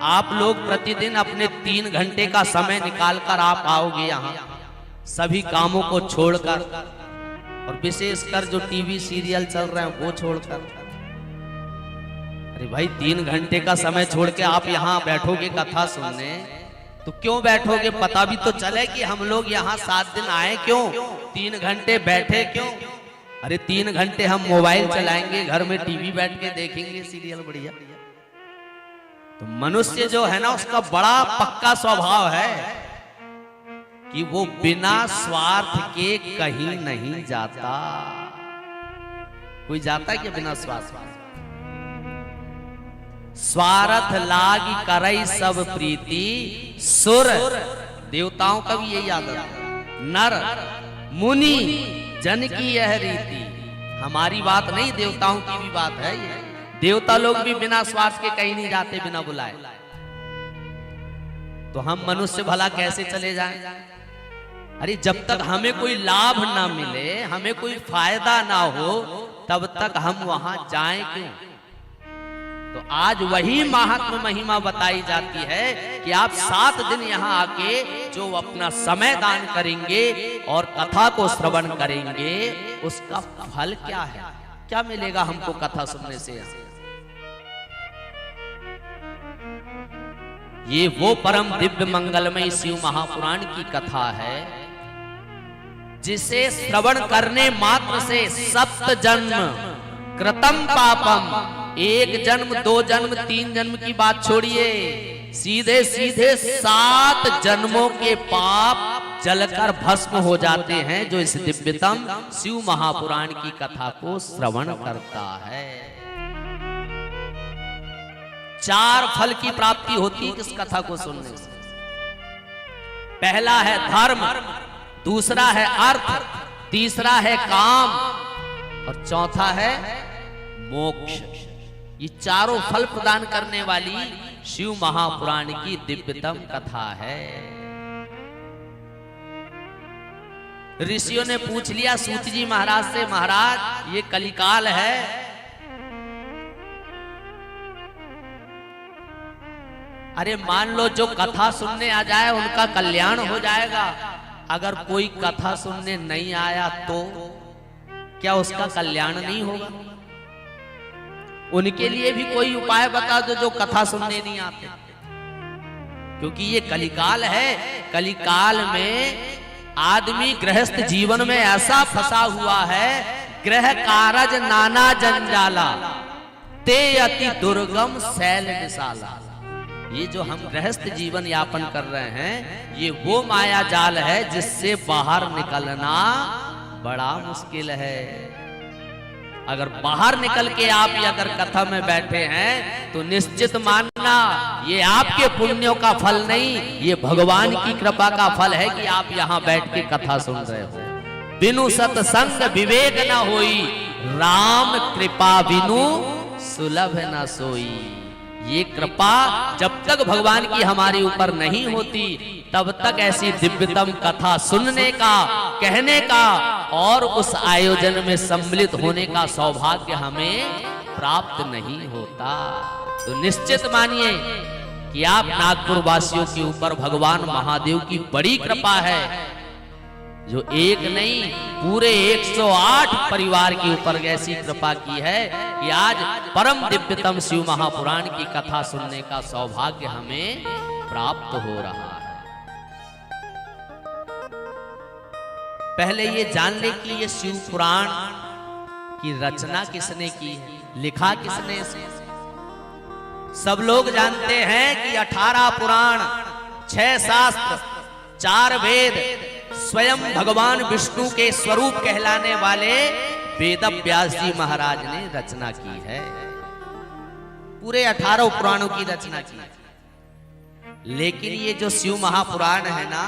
आप लोग प्रतिदिन अपने 3 घंटे का समय निकालकर आप आओगे यहाँ, सभी कामों को छोड़कर, और विशेषकर जो टीवी सीरियल चल रहे हैं वो छोड़कर। अरे भाई 3 घंटे का समय छोड़ के आप यहाँ बैठोगे कथा सुनने, तो क्यों बैठोगे? पता भी तो चले कि हम लोग यहाँ 7 दिन आए क्यों, 3 घंटे बैठे क्यों। अरे 3 घंटे हम मोबाइल चलाएंगे, घर में टीवी बैठ के देखेंगे सीरियल बढ़िया। तो मनुष्य जो है ना, उसका बड़ा पक्का स्वभाव है कि वो बिना स्वार्थ के कहीं नहीं जाता। कोई जाता है क्या बिना स्वार्थ? स्वार्थ लागी करई सब प्रीति, सुर देवताओं का भी यही आदत है, नर मुनि जन की यह रीति। हमारी बात नहीं, देवताओं की भी बात है ये। देवता लोग भी बिना स्वार्थ के कहीं नहीं जाते बिना बुलाए। तो हम मनुष्य भला कैसे चले जाएं? अरे जब तक हमें कोई लाभ ना मिले, हमें कोई फायदा ना हो, तब तक हम वहां जाएं क्यों? तो आज वही महात्म महिमा बताई जाती है कि आप 7 दिन यहाँ आके जो अपना समय दान करेंगे और कथा को श्रवण करेंगे, उसका फल क्या है, क्या मिलेगा हमको कथा सुनने से? ये वो परम दिव्य मंगलमय शिव महापुराण की कथा है जिसे श्रवण करने मात्र से 7 जन्म कृतम पापम, 1 जन्म 2 जन्म 3 जन्म की बात छोड़िए, सीधे सीधे 7 जन्मों के पाप जलकर भस्म हो जाते हैं जो इस दिव्यतम शिव महापुराण की कथा को श्रवण करता है। 4 फल की प्राप्ति होती है इस कथा को सुनने से। पहला है धर्म, दूसरा है अर्थ, तीसरा है काम, और चौथा है मोक्ष। ये चारों फल प्रदान करने वाली शिव महापुराण की दिव्यतम कथा है। ऋषियों ने पूछ लिया सूत जी महाराज से, महाराज ये कलिकाल है, अरे मान लो जो कथा सुनने आ जाए उनका कल्याण हो जाएगा, अगर कोई कथा सुनने नहीं आया तो क्या उसका कल्याण नहीं होगा? उनके लिए भी कोई उपाय बता दो जो कथा सुनने नहीं आते, क्योंकि ये कलिकाल है। कलिकाल में आदमी गृहस्थ जीवन में ऐसा फंसा हुआ है, गृह कारज नाना जंजाला, ते अति दुर्गम शैल विशाला। ये जो हम गृहस्थ जीवन यापन कर रहे हैं, ये वो माया जाल है जिससे बाहर निकलना बड़ा मुश्किल है। अगर बाहर निकल के आप अगर कथा में बैठे हैं तो निश्चित मानना ये आपके पुण्यों का फल नहीं, ये भगवान की कृपा का फल है कि आप यहाँ बैठ के कथा सुन रहे हो। बिनु सतसंग विवेक न होई, राम कृपा बिनु सुलभ न सोई। ये कृपा जब तक भगवान की हमारे ऊपर नहीं होती, तब तक ऐसी दिव्यतम कथा सुनने का, कहने का और उस आयोजन में सम्मिलित होने का सौभाग्य हमें प्राप्त नहीं होता। तो निश्चित मानिए कि आप नागपुर वासियों के ऊपर भगवान महादेव की बड़ी कृपा है, जो एक नहीं पूरे 108 परिवार के ऊपर ऐसी कृपा की है कि आज परम दिव्यतम शिव महापुराण की कथा सुनने का सौभाग्य हमें प्राप्त हो रहा है। पहले ये जान ले कि ये शिव पुराण की रचना किसने की है, लिखा किसने इसे। सब लोग जानते हैं कि 18 पुराण, 6 शास्त्र, 4 वेद स्वयं भगवान विष्णु के स्वरूप कहलाने वाले वेद व्यास जी महाराज ने रचना की है। पूरे 18 पुराणों की रचना की है। लेकिन ये जो शिव महापुराण है ना,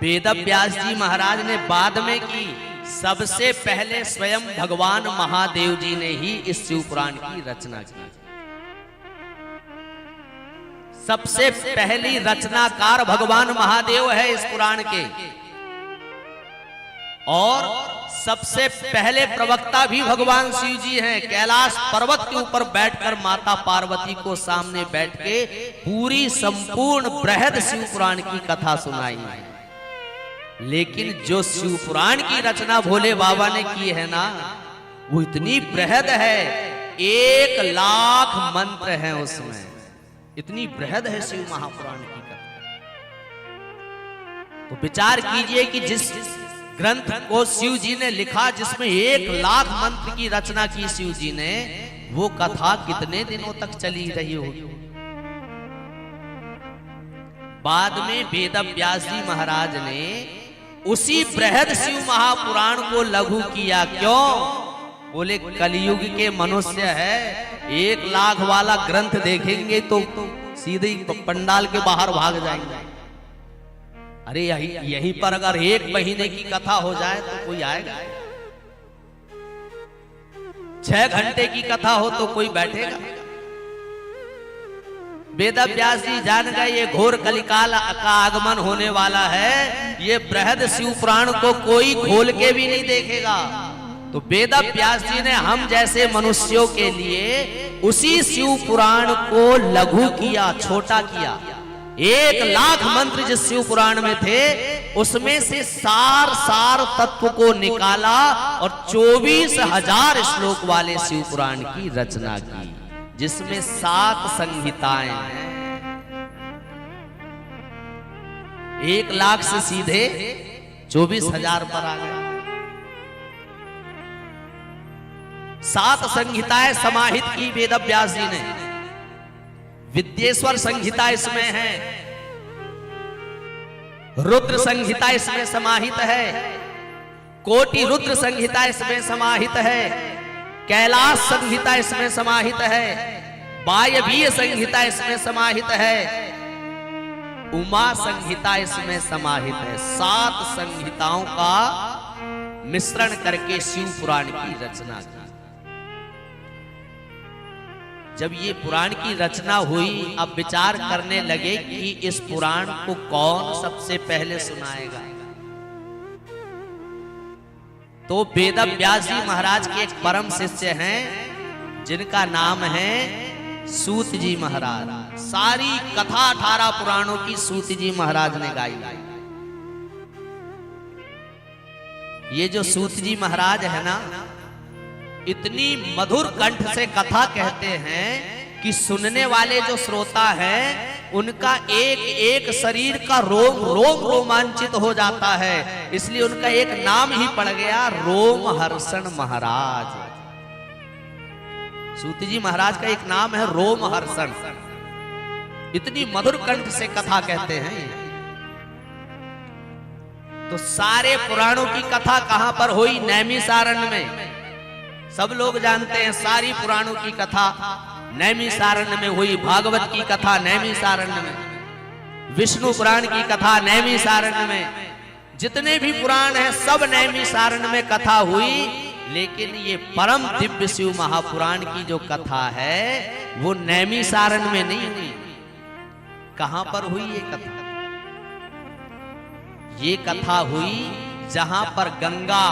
वेद व्यास जी महाराज ने बाद में की। सबसे पहले स्वयं भगवान महादेव जी ने ही इस शिव पुराण की रचना की। सबसे पहली रचनाकार भगवान महादेव है इस पुराण के, और सबसे पहले प्रवक्ता भी भगवान शिव जी हैं। कैलाश पर्वत के ऊपर बैठकर माता पार्वती को सामने बैठ के पूरी संपूर्ण बृहद शिव पुराण की कथा सुनाई है। लेकिन जो शिव पुराण की रचना भोले बाबा ने की है ना, वो इतनी बृहद है, 1 लाख मंत्र हैं उसमें। इतनी बृहद है शिव महापुराण की कथा। तो विचार कीजिए कि जिस ग्रंथ को शिव जी ने लिखा, जिसमें 1 लाख मंत्र की रचना की शिव जी ने, वो कथा कितने दिनों तक चली रही होगी। बाद में वेद व्यास जी महाराज ने उसी बृहद शिव महापुराण को लघु किया। क्यों? बोले कलयुग के मनुष्य है, 1 लाख वाला ग्रंथ देखेंगे तो सीधे पंडाल के बाहर भाग जाएंगे। अरे यहीं पर अगर 1 महीने की कथा हो जाए तो कोई आएगा? 6 घंटे की कथा हो तो कोई बैठेगा? वेद व्यास जी जान गए ये घोर कलिकाल का आगमन होने वाला है, ये बृहद शिव पुराण को कोई खोल के भी नहीं देखेगा। तो वेद व्यास जी ने हम जैसे मनुष्यों के लिए उसी शिव पुराण को लघु किया, छोटा किया। 1 लाख मंत्र जिस शिव पुराण में थे, उसमें से सार तत्व को निकाला और 24,000 श्लोक वाले शिव पुराण की रचना की, जिसमें 7 संहिताएं हैं। 1 लाख से सीधे 24,000 पर आ गए। 7 संहिताएं समाहित की वेद व्यास जी ने। विद्येश्वर संहिता इसमें है, रुद्र संहिता इसमें समाहित है, कोटि रुद्र संहिता इसमें समाहित है, कैलाश संहिता इसमें समाहित है, वायवीय संहिता इसमें समाहित है, उमा संहिता इसमें समाहित है। 7 संहिताओं का मिश्रण करके शिव पुराण की रचना की। जब ये पुराण की रचना हुई, अब विचार करने लगे कि इस पुराण को कौन सबसे पहले सुनाएगा। तो वेद व्यास जी महाराज के एक परम शिष्य हैं, जिनका नाम है सूत जी महाराज। सारी कथा 18 पुराणों की सूत जी महाराज ने गाई। ये जो सूत जी महाराज है ना, इतनी मधुर कंठ से कथा कहते हैं कि सुनने वाले जो श्रोता हैं, उनका एक एक शरीर का रोम रोमांचित हो जाता है। इसलिए उनका एक नाम ही पड़ गया, रोमहर्षण महाराज। सूत जी महाराज का एक नाम है रोमहर्षण। इतनी मधुर कंठ से कथा कहते हैं। तो सारे पुराणों की कथा कहां पर हुई? नैमिषारण्य में। सब लोग जानते हैं सारी पुराणों की कथा नैमिषारण्य में हुई। भागवत की कथा नैमिषारण्य में, विष्णु पुराण की कथा नैमिषारण्य में, जितने भी पुराण हैं सब नैमिषारण्य में कथा हुई, लेकिन ये परम दिव्य शिव महापुराण की जो कथा है वो नैमिषारण्य में नहीं हुई। कहां पर हुई ये कथा? ये कथा हुई जहां पर गंगा,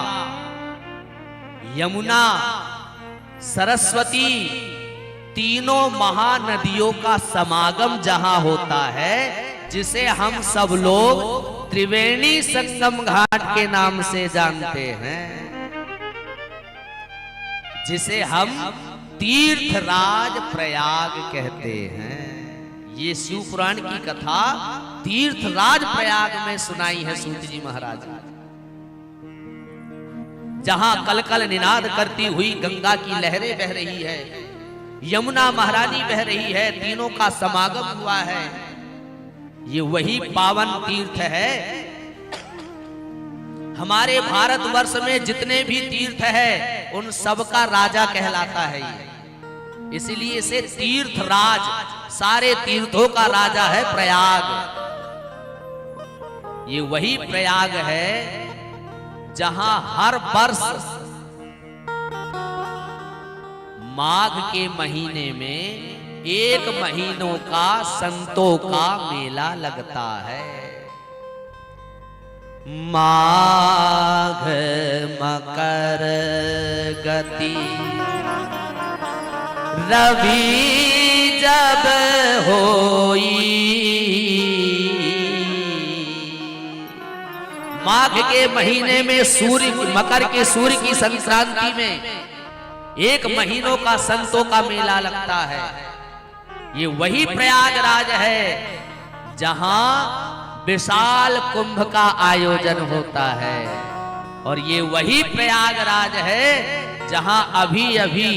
यमुना, सरस्वती तीनों महानदियों का समागम जहां होता है, जिसे हम सब लोग त्रिवेणी संगम घाट के नाम से जानते हैं, जिसे हम तीर्थराज प्रयाग कहते हैं। ये शिव पुराण की कथा तीर्थराज प्रयाग में सुनाई है सूत जी महाराज, जहां कलकल निनाद करती हुई गंगा की लहरें बह रही है, यमुना महारानी बह रही है, तीनों का समागम हुआ है। ये वही पावन तीर्थ है। हमारे भारतवर्ष में जितने भी तीर्थ है उन सब का राजा कहलाता है ये, इसलिए इसे तीर्थराज, सारे तीर्थों का राजा है प्रयाग। ये वही प्रयाग है जहां हर वर्ष माघ के महीने में 1 महीनों का संतों का मेला लगता है। माघ मकर गति रवि जब होई, माघ के महीने में सूर्य, मकर के सूर्य की संक्रांति में 1 महीनों का संतों का मेला लगता है। ये वही प्रयागराज है जहां विशाल कुंभ का आयोजन होता है, और ये वही प्रयागराज है जहां अभी अभी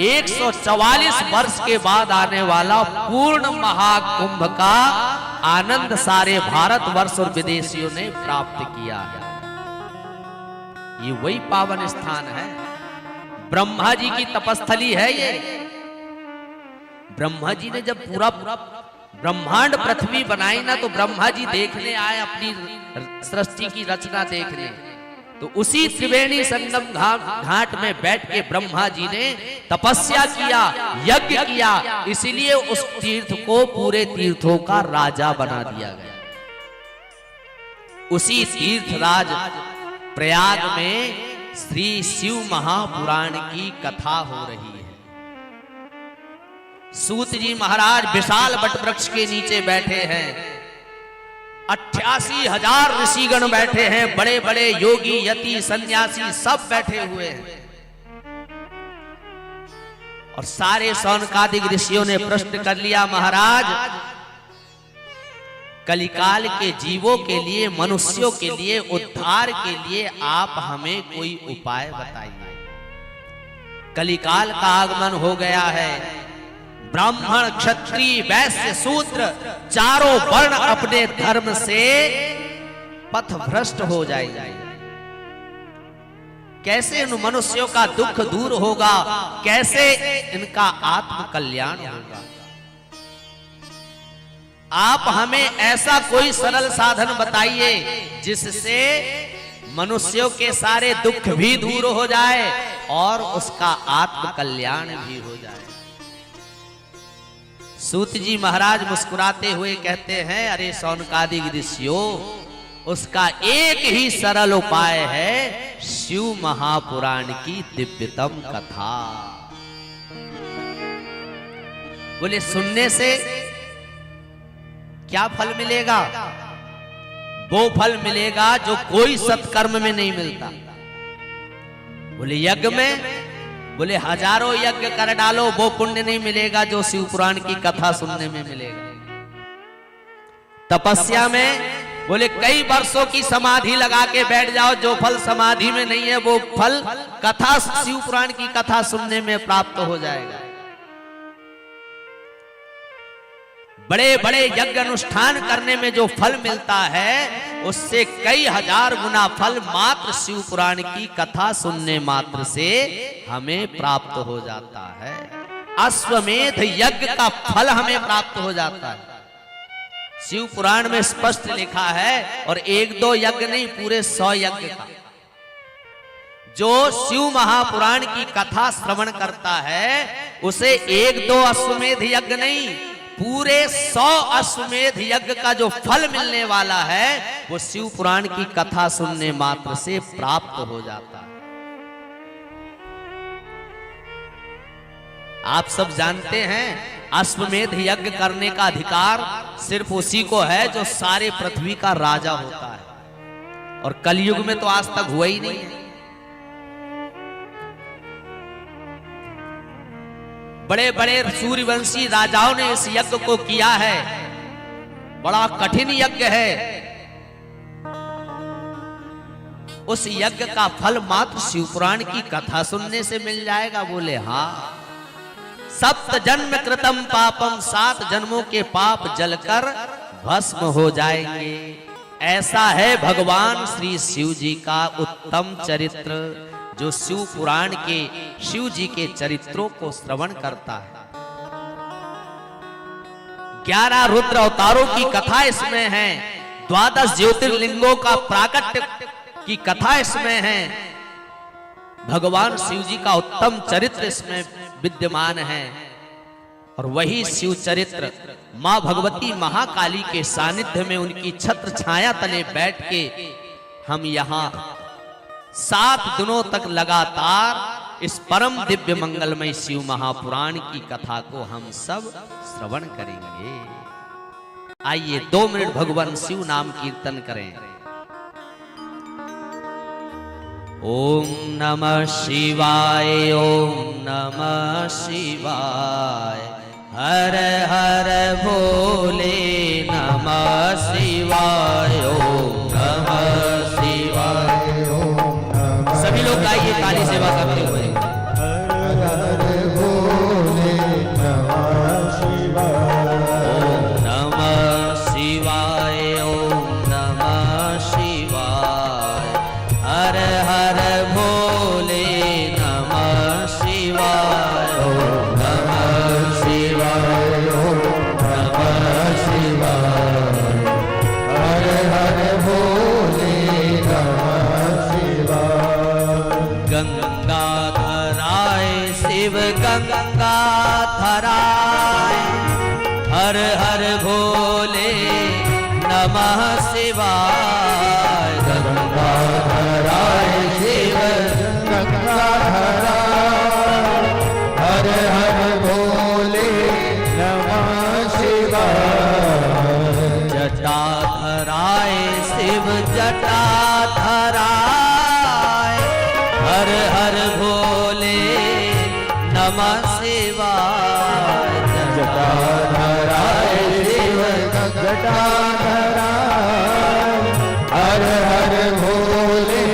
144 वर्ष के बाद आने वाला पूर्ण महाकुंभ का आनंद सारे भारतवर्ष और विदेशियों ने प्राप्त किया है। ये वही पावन स्थान है, ब्रह्मा जी की तपस्थली है ये। ब्रह्मा जी ने जब पूरा ब्रह्मांड पृथ्वी बनाई ना, तो ब्रह्मा जी देखने आए अपनी सृष्टि की रचना देखने, तो उसी त्रिवेणी संगम घाट में बैठ के ब्रह्मा जी ने तपस्या किया, यज्ञ किया, इसीलिए उस तीर्थ को पूरे तीर्थों का राजा बना दिया गया। उसी तीर्थराज प्रयाग में श्री शिव महापुराण की कथा हो रही है। सूत जी महाराज विशाल वटवृक्ष के नीचे बैठे हैं, 88,000 ऋषिगण बैठे हैं, बड़े बड़े योगी यति सन्यासी सब बैठे हुए हैं। और सारे शौनकादिक ऋषियों ने प्रश्न कर लिया, महाराज कलिकाल के जीवों के लिए, मनुष्यों के लिए, उद्धार के लिए आप हमें कोई उपाय बताइए। कलिकाल का आगमन हो गया है, ब्राह्मण क्षत्रिय वैश्य शूद्र चारों वर्ण अपने धर्म से पथभ्रष्ट हो जाएंगे। कैसे इन मनुष्यों का दुख दूर होगा, कैसे इनका आत्म कल्याण होगा? आप हमें ऐसा कोई सरल साधन बताइए जिससे मनुष्यों के सारे दुख भी दूर हो जाए और उसका आत्म कल्याण भी हो जाए। सूत जी महाराज मुस्कुराते हुए कहते हैं, अरे शौनकादिक ऋषियों, उसका एक ही सरल उपाय है, शिव महापुराण की दिव्यतम कथा। बोले सुनने से क्या फल मिलेगा? वो फल मिलेगा जो कोई सत्कर्म में नहीं मिलता। बोले यज्ञ में? बोले हजारों यज्ञ कर डालो, वो पुण्य नहीं मिलेगा जो शिव पुराण की कथा सुनने में मिलेगा। तपस्या में? बोले कई वर्षों की समाधि लगा के बैठ जाओ, जो फल समाधि में नहीं है वो फल कथा, शिव पुराण की कथा सुनने में प्राप्त हो जाएगा। बड़े बड़े यज्ञ अनुष्ठान करने में जो फल मिलता है उससे कई हजार गुना फल मात्र शिव पुराण की कथा सुनने मात्र से हमें प्राप्त हो जाता है। अश्वमेध यज्ञ का फल हमें प्राप्त हो जाता है। शिव पुराण में स्पष्ट लिखा है, और एक दो यज्ञ नहीं, पूरे 100 यज्ञ का। जो शिव महापुराण की कथा श्रवण करता है उसे एक दो अश्वमेध यज्ञ नहीं, पूरे 100 अश्वमेध यज्ञ का जो फल मिलने वाला है वो शिव पुराण की कथा सुनने मात्र से प्राप्त हो जाता है। आप सब जानते हैं अश्वमेध यज्ञ करने का अधिकार सिर्फ उसी को है जो सारे पृथ्वी का राजा होता है, और कलयुग में तो आज तक हुआ ही नहीं है। बड़े बड़े सूर्यवंशी राजाओं ने इस यज्ञ को किया है, बड़ा कठिन यज्ञ है। उस यज्ञ का फल मात्र शिव पुराण की कथा सुनने से मिल जाएगा। बोले हाँ, 7 जन्म कृतम पापम, 7 जन्मों के पाप जलकर भस्म हो जाएंगे। ऐसा है भगवान श्री शिव जी का उत्तम चरित्र, जो शिव पुराण के शिव जी के चरित्रों को श्रवण करता है। 11 रुद्र अवतारों की कथा इसमें है, 12 ज्योतिर्लिंगों का प्राकट्य की कथा इसमें है, भगवान शिव जी का उत्तम चरित्र इसमें विद्यमान है। और वही शिव चरित्र मां भगवती महाकाली के सानिध्य में उनकी छत्र छाया तले बैठ के हम यहाँ 7 दिनों तक लगातार इस परम दिव्य मंगलमय शिव महापुराण की कथा को हम सब श्रवण करेंगे। आइए 2 मिनट भगवान शिव नाम कीर्तन करें। ओम नमः शिवाय, ओम नमः शिवाय, हर हर भोले नमः शिवाय, ओम नमः शिवाय। सभी लोग गाइए काली सेवा करते हुए। ओम नमः शिवाय, ओम नमः शिवाय, हर हर भोले नमः शिवाय, ओम नमः शिवाय, ओम नमः शिवाय, हर हर भोले नमः शिवाय। गंगाधराय शिव गंगाधराय, हर हर भोले नमः शिवाय। गंगाधराय शिव गंगाधराय, हर हर भोले नमः शिवाय। जटाधराय शिव जटाधराय, हर हर भोले नमः शिवाय। जटाधराय शिव जटाधराय, हर हर भोले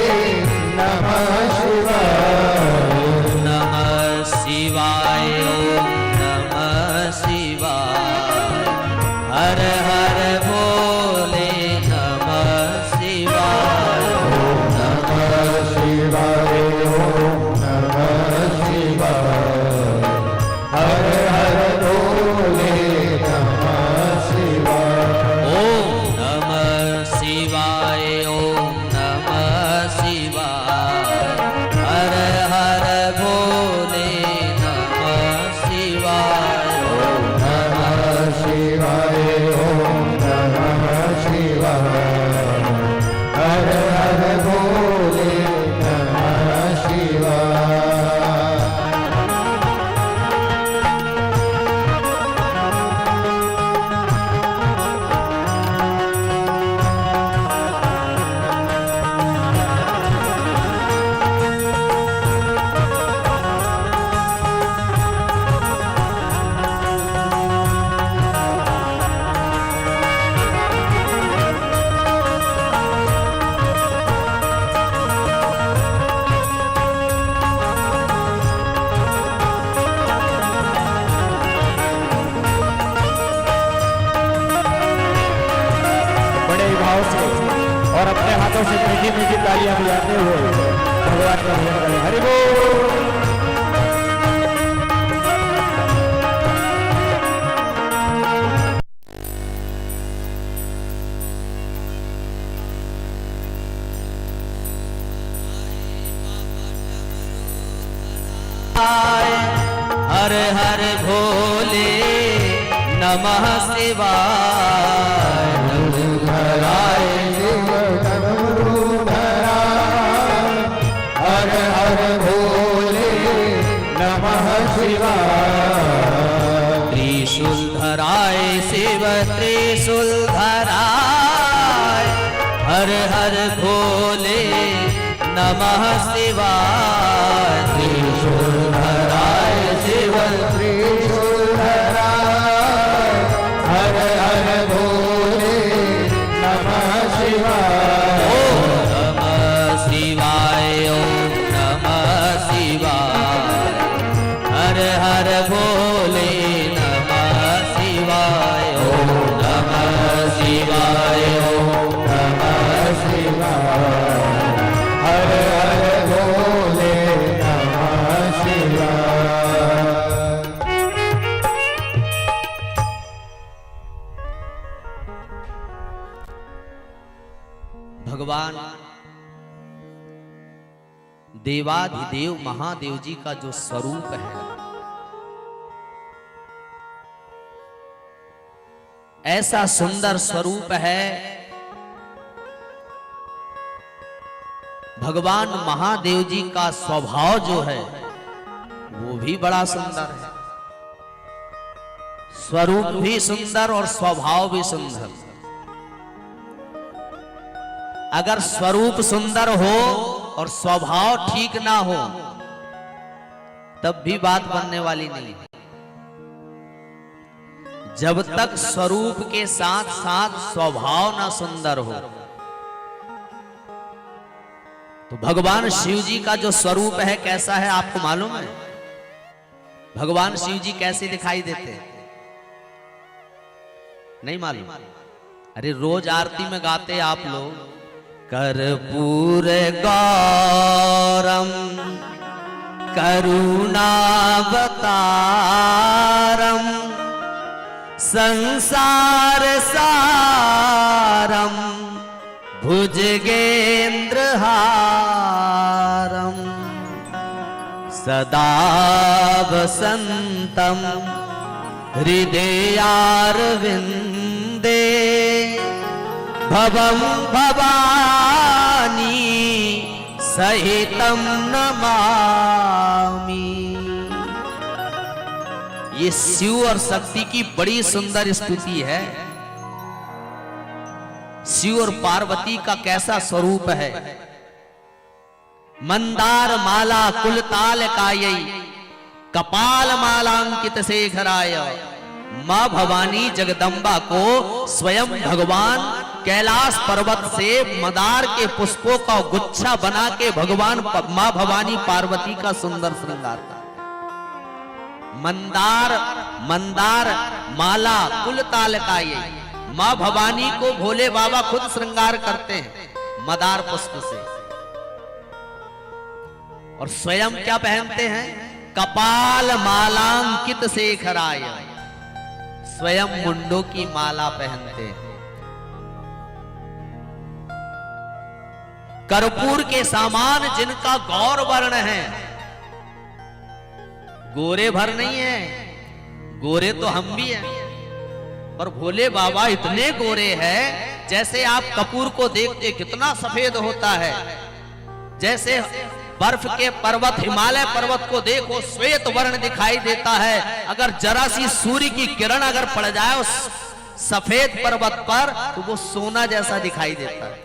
नमः शिवाय। नमः शिवाय, ओम नमः शिवाय, हर हर भोले नमः शिवाय। ओम नमः शिवाय, ओम नमः शिवाय, हर हर भोले नमः शिवाय। ओम नमः शिवाय, ओम नमः शिवाय, हर हर भोले नमः शिवाय। ओम नमः शिवाय, ओम नमः शिवाय, हर हर भोले नमः शिवाय। बड़े भाव से और अपने हाथों से मीठी मीठी तालियां बजाते हुए भगवान का भजन करें। हरि बोल। नमः शिवाय। धराए शिव डमरू धराए, हर हर भोले नमः शिवाय। त्रिशूल धराए शिव त्रिशूल धराए, हर हर भोले नमः शिवाय। त्रिशूल धराए शिव त्रिशूल धराए, हर हर भोले नमः शिवाय। ओम नमः शिवाय, ओम नमः शिवाय, हर हर भोले नमः शिवाय। ओम नमः शिवाय, ओम नमः शिवाय, हर हर भोले नमः शिवाय। भगवान देवाधिदेव महादेव जी का जो स्वरूप है, ऐसा सुंदर स्वरूप है। भगवान महादेव जी का स्वभाव जो है वो भी बड़ा सुंदर है। स्वरूप भी सुंदर और स्वभाव भी सुंदर। अगर स्वरूप सुंदर हो और स्वभाव ठीक ना हो तब भी बात बनने वाली नहीं है। जब तक स्वरूप के साथ साथ स्वभाव ना सुंदर हो, तो भगवान शिव जी का जो स्वरूप है कैसा है आपको मालूम है? भगवान शिव जी कैसे दिखाई देते हैं? नहीं मालूम? अरे रोज आरती में गाते आप लोग, कर्पूर गौरम करुणावतारम संसार सारम भुजगेंद्रहारम सदा वसंतम हृदयारविंदे भवम भवानी सहितम नमामि। ये शिव और शक्ति की बड़ी सुंदर स्तुति है। शिव और पार्वती का कैसा स्वरूप है। मंदार माला कुलताल कायई कपाल मालांकित शेखराय। मां भवानी जगदम्बा को स्वयं भगवान कैलाश पर्वत से मदार के पुष्पों का गुच्छा बना के भगवान मां भवानी पार्वती का सुंदर श्रृंगार था। मंदार माला कुलताल कायई। मां भवानी को भोले बाबा खुद श्रृंगार करते हैं मदार पुष्प से। और स्वयं क्या पहनते हैं? कपाल मालांकित शेखराय। स्वयं मुंडों की माला पहनते हैं। कर्पूर के समान जिनका गौर वर्ण है, गोरे भर नहीं है, गोरे तो हम भी हैं, पर भोले बाबा इतने गोरे हैं जैसे आप कपूर को देखते कितना सफेद होता है। जैसे बर्फ के पर्वत हिमालय पर्वत को देखो श्वेत वर्ण दिखाई देता है। अगर जरा सी सूर्य की किरण अगर पड़ जाए उस सफेद पर्वत पर तो वो सोना जैसा दिखाई देता है।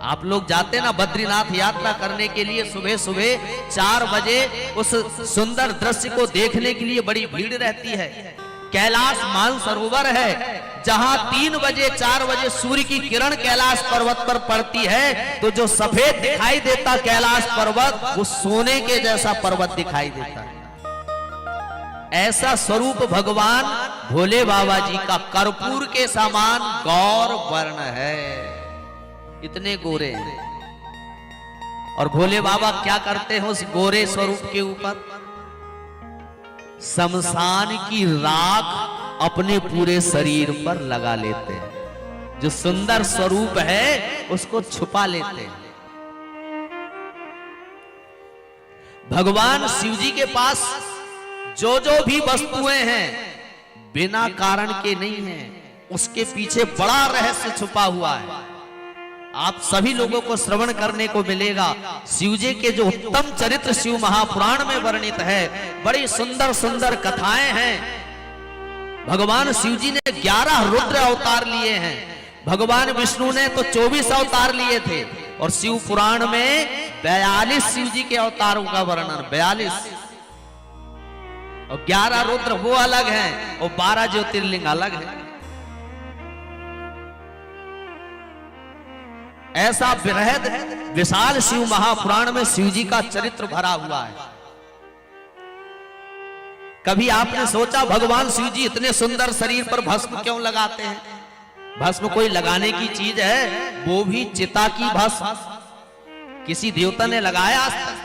आप लोग जाते ना बद्रीनाथ यात्रा करने के लिए, सुबह सुबह 4 बजे उस सुंदर दृश्य को देखने के लिए बड़ी भीड़ रहती है। कैलाश मानसरोवर है जहां 3 बजे 4 बजे सूर्य की किरण कैलाश पर्वत पर पड़ती है तो जो सफेद दिखाई देता कैलाश पर्वत वो सोने के जैसा पर्वत दिखाई देता है। ऐसा स्वरूप भगवान भोले बाबा जी का कर्पूर के समान गौर वर्ण है। इतने गोरे हैं। और भोले बाबा क्या करते हैं उस गोरे स्वरूप के ऊपर? शमशान की राख अपने पूरे शरीर पर लगा लेते हैं। जो सुंदर स्वरूप है उसको छुपा लेते हैं। भगवान शिव जी के पास जो जो भी वस्तुएं हैं बिना कारण के नहीं है, उसके पीछे बड़ा रहस्य छुपा हुआ है। आप सभी लोगों को श्रवण करने को मिलेगा। शिवजी के जो उत्तम चरित्र शिव महापुराण में वर्णित है, बड़ी सुंदर सुंदर कथाएं हैं। भगवान शिवजी ने 11 रुद्र अवतार लिए हैं, भगवान विष्णु ने तो 24 अवतार लिए थे, और शिव पुराण में 42 शिवजी के अवतारों का वर्णन, 42। और 11 रुद्र वो अलग हैं और 12 ज्योतिर्लिंग अलग हैं। ऐसा बृहद विशाल शिव महापुराण में शिवजी का चरित्र भरा हुआ है। कभी आपने सोचा भगवान शिवजी इतने सुंदर शरीर पर भस्म क्यों लगाते हैं? भस्म कोई लगाने की चीज है? वो भी चिता की भस्म। किसी देवता ने लगाया आज तक?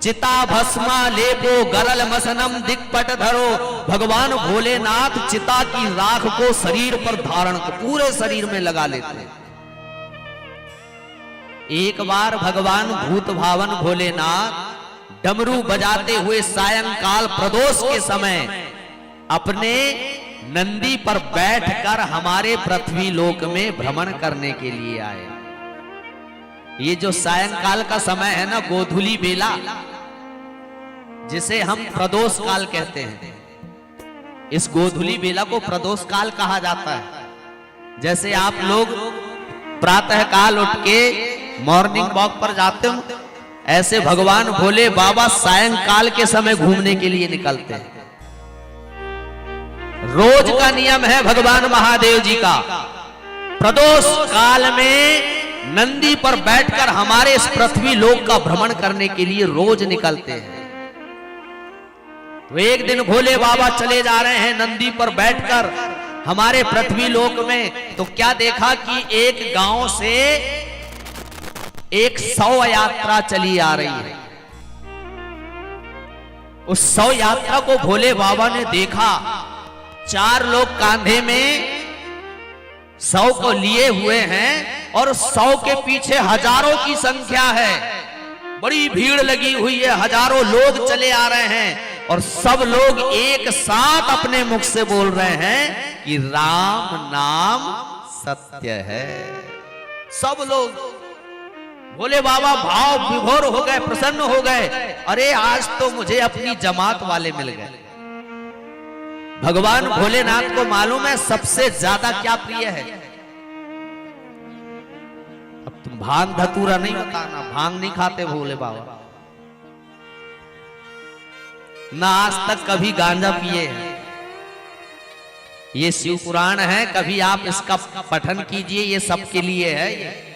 चिता भस्मा लेपो गरल मसनम दिक्पट धरो। भगवान भोलेनाथ चिता की राख को शरीर पर धारण कर पूरे शरीर में लगा लेते हैं। एक बार भगवान भूत भावन भोलेनाथ डमरू बजाते हुए सायंकाल प्रदोष के समय अपने नंदी पर बैठकर हमारे पृथ्वी लोक में भ्रमण करने के लिए आए। ये जो सायंकाल का समय है ना, गोधूली बेला, जिसे हम प्रदोष काल कहते हैं, इस गोधूली बेला को प्रदोष काल कहा जाता है। जैसे आप लोग प्रातः काल उठ के मॉर्निंग वॉक पर जाते हो, ऐसे भगवान भोले बाबा सायंकाल के समय घूमने के लिए निकलते हैं। रोज का नियम है भगवान महादेव जी का, प्रदोष काल में नंदी पर बैठकर हमारे इस पृथ्वी लोक का भ्रमण करने के लिए रोज निकलते हैं। तो एक दिन भोले बाबा चले जा रहे हैं नंदी पर बैठकर हमारे पृथ्वी लोक में, तो क्या देखा कि एक गांव से एक 100 यात्रा चली आ रही है। उस 100 यात्रा को भोले बाबा ने देखा। 4 लोग कांधे में 100 को लिए हुए हैं और 100 के पीछे हजारों की संख्या है। बड़ी भीड़ लगी हुई है, हजारों लोग चले आ रहे हैं और सब लोग एक साथ अपने मुख से बोल रहे हैं कि राम नाम सत्य है। सब लोग भोले बाबा भाव विभोर हो गए, प्रसन्न हो गए। अरे आज तो मुझे अपनी जमात वाले मिल गए। भगवान भोलेनाथ को मालूम है सबसे ज्यादा क्या प्रिय है। अब तुम भांग धतूरा नहीं बताना, भांग नहीं खाते भोले बाबा, ना आज तक कभी गांजा पिए हैं। ये शिव पुराण है, कभी आप इसका पठन कीजिए, ये सबके लिए है।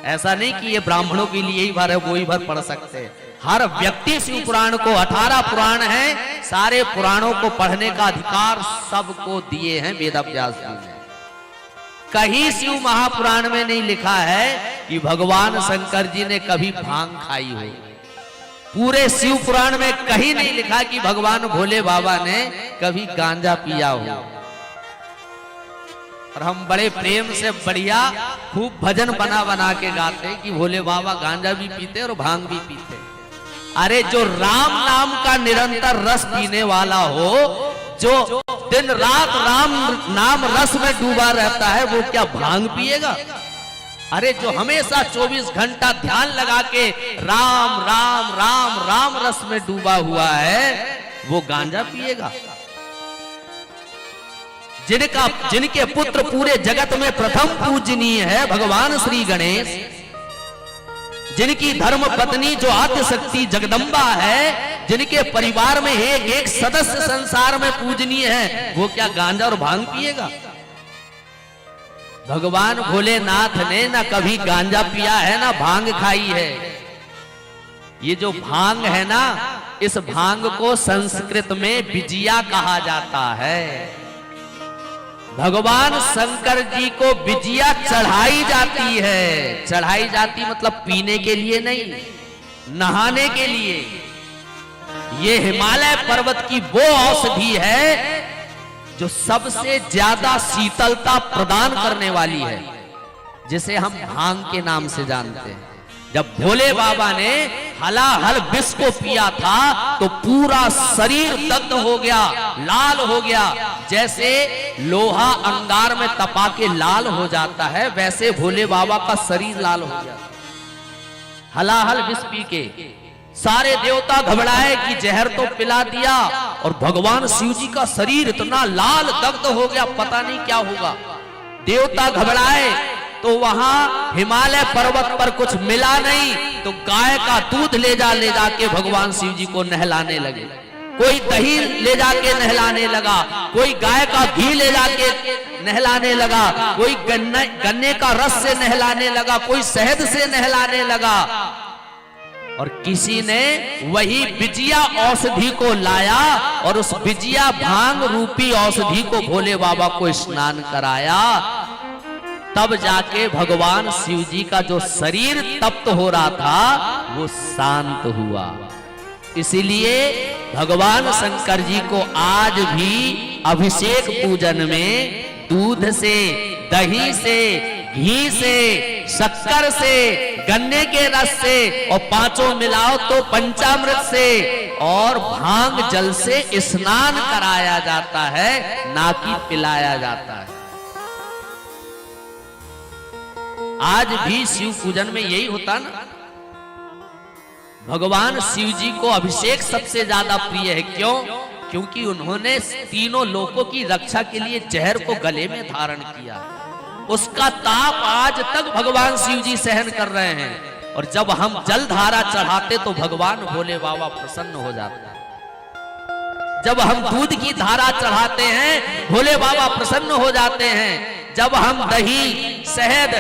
ऐसा नहीं कि ये ब्राह्मणों के लिए ही भर है, वो ही भर पढ़ सकते हैं। हर व्यक्ति शिव पुराण को, 18 पुराण हैं, सारे पुराणों को पढ़ने का अधिकार सबको दिए हैं वेद व्यास जी ने। कहीं शिव महापुराण में नहीं लिखा है कि भगवान शंकर जी ने कभी भांग खाई हो। पूरे शिव पुराण में कहीं नहीं लिखा कि भगवान भोले बाबा ने कभी गांजा पिया हो। और हम बड़े प्रेम से बढ़िया खूब भजन बना बना के गाते कि भोले बाबा गांजा भी पीते और भांग भी पीते। अरे जो राम नाम का निरंतर रस पीने वाला हो, जो दिन रात राम नाम रस में डूबा रहता है, वो क्या भांग पिएगा? अरे जो हमेशा 24 घंटा ध्यान लगा के राम राम राम राम रस में डूबा हुआ है, वो गांजा पिएगा? जिनके पुत्र पूरे जगत में प्रथम पूजनीय है भगवान श्री गणेश, जिनकी धर्म पत्नी जो आद्य शक्ति जगदम्बा है, जिनके परिवार में एक एक सदस्य संसार में पूजनीय है, वो क्या गांजा और भांग पिएगा? भगवान भोलेनाथ ने ना कभी गांजा पिया है ना भांग खाई है। ये जो भांग है ना, इस भांग को संस्कृत में बिजिया कहा जाता है। भगवान शंकर जी को बिजिया चढ़ाई जाती है। चढ़ाई जाती मतलब पीने के लिए नहीं, नहाने के लिए। ये हिमालय पर्वत की वो औषधि है जो सबसे ज्यादा शीतलता प्रदान करने वाली है, जिसे हम भांग के नाम से जानते हैं। जब भोले बाबा ने हलाहल विष को पिया था तो पूरा शरीर दग्ध हो गया, लाल हो गया। जैसे लोहा अंगार में तपा के लाल हो जाता है, वैसे भोले बाबा का शरीर लाल हो गया। हलाहल विष पी के सारे देवता घबराए कि जहर तो पिला दिया, और भगवान शिव जी का शरीर इतना लाल दग्ध हो गया, पता नहीं क्या होगा। देवता घबराए तो वहां हिमालय पर्वत पर कुछ मिला नहीं, तो गाय का दूध ले जाके भगवान शिव जी को नहलाने लगे। कोई दही ले जाके नहलाने लगा, कोई गाय का घी ले जाके नहलाने लगा, कोई गन्ने का रस से नहलाने लगा, कोई शहद से नहलाने लगा, और किसी ने वही बिजिया औषधि को लाया और उस बिजिया भांग रूपी औषधि को भोले बाबा को स्नान कराया। तब जाके भगवान शिव जी का जो शरीर तप्त हो रहा था वो शांत हुआ। इसीलिए भगवान शंकर जी को आज भी अभिषेक पूजन में दूध से, दही से, घी से, शक्कर से, गन्ने के रस से और पांचों मिलाओ तो पंचामृत से और भांग जल से स्नान कराया जाता है, ना कि पिलाया जाता है। आज भी शिव पूजन में यही होता ना। भगवान शिव जी को अभिषेक सबसे ज्यादा प्रिय है। क्यों? क्योंकि उन्होंने तीनों लोकों की रक्षा के लिए जहर को गले में धारण किया। उसका ताप आज तक भगवान शिव जी सहन कर रहे हैं। और जब हम जल धारा चढ़ाते तो भगवान भोले बाबा प्रसन्न हो जाते हैं। जब हम दूध की धारा चढ़ाते हैं भोले बाबा प्रसन्न हो जाते हैं। जब हम दही, शहद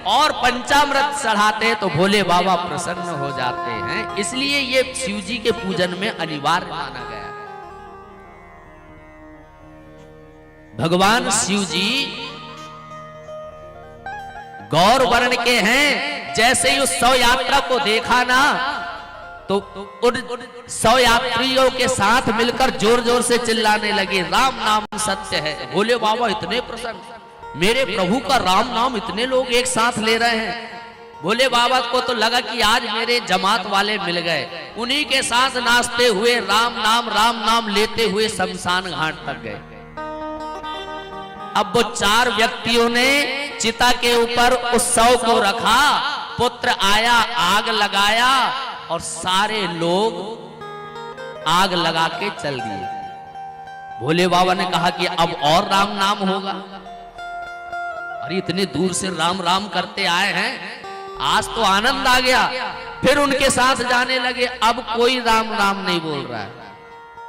और पंचामृत चढ़ाते हैं तो भोले बाबा प्रसन्न हो जाते हैं। इसलिए ये शिव जी के पूजन में अनिवार्य माना गया। भगवान शिव जी गौर वर्ण के हैं। जैसे ही उस 100 यात्रा को देखा ना तो उन 100 यात्रियों के साथ मिलकर जोर जोर से चिल्लाने लगे, राम नाम सत्य है। भोले बाबा इतने प्रसन्न, मेरे प्रभु का राम नाम इतने लोग एक साथ ले रहे हैं। भोले बाबा को तो लगा कि आज मेरे जमात वाले मिल गए। उन्हीं के साथ नाचते हुए राम नाम लेते हुए शमशान घाट तक गए। अब वो 4 व्यक्तियों ने चिता के ऊपर उस शव को रखा। पुत्र आया, आग लगाया और सारे लोग आग लगा के चल दिए। भोले बाबा ने कहा कि अब और राम नाम होगा। अरे इतने दूर से राम राम करते आए हैं, आज तो आनंद आ गया। फिर उनके साथ जाने लगे। अब कोई राम राम नहीं बोल रहा है।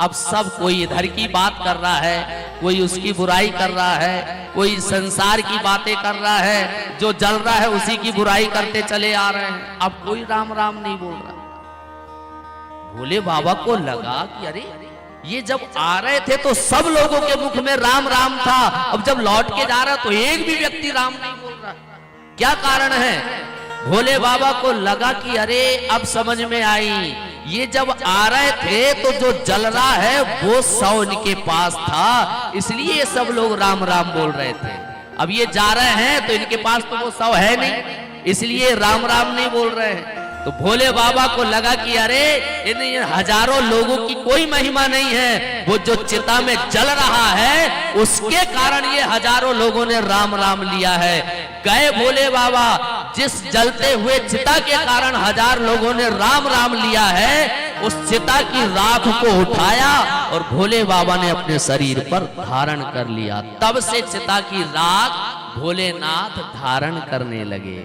अब सब कोई इधर की बात कर रहा है, कोई उसकी बुराई कर रहा है, कोई संसार की बातें कर रहा है, जो जल रहा है उसी की बुराई करते चले आ रहे हैं। अब कोई राम राम नहीं बोल रहा। भोले बाबा को लगा कि अरे ये जब आ रहे थे तो सब लोगों के मुख में राम राम था, अब जब लौट के जा रहा तो एक भी व्यक्ति राम नहीं बोल रहा, क्या कारण है? भोले बाबा को लगा कि अरे अब समझ में आई, ये जब आ रहे थे तो जो जल रहा है वो शव इनके पास था, इसलिए ये सब लोग राम राम बोल रहे थे। अब ये जा रहे हैं तो इनके पास तो वो शव है नहीं, इसलिए राम राम नहीं बोल रहे हैं। तो भोले बाबा को लगा कि अरे इन हजारों लोगों की कोई महिमा नहीं है, वो जो चिता में जल रहा है उसके कारण ये हजारों लोगों ने राम राम लिया है। गए भोले बाबा, जिस जलते हुए चिता के कारण 1000 लोगों ने राम राम लिया है, उस चिता की राख को उठाया और भोले बाबा ने अपने शरीर पर धारण कर लिया। तब से चिता की राख भोलेनाथ धारण करने लगे,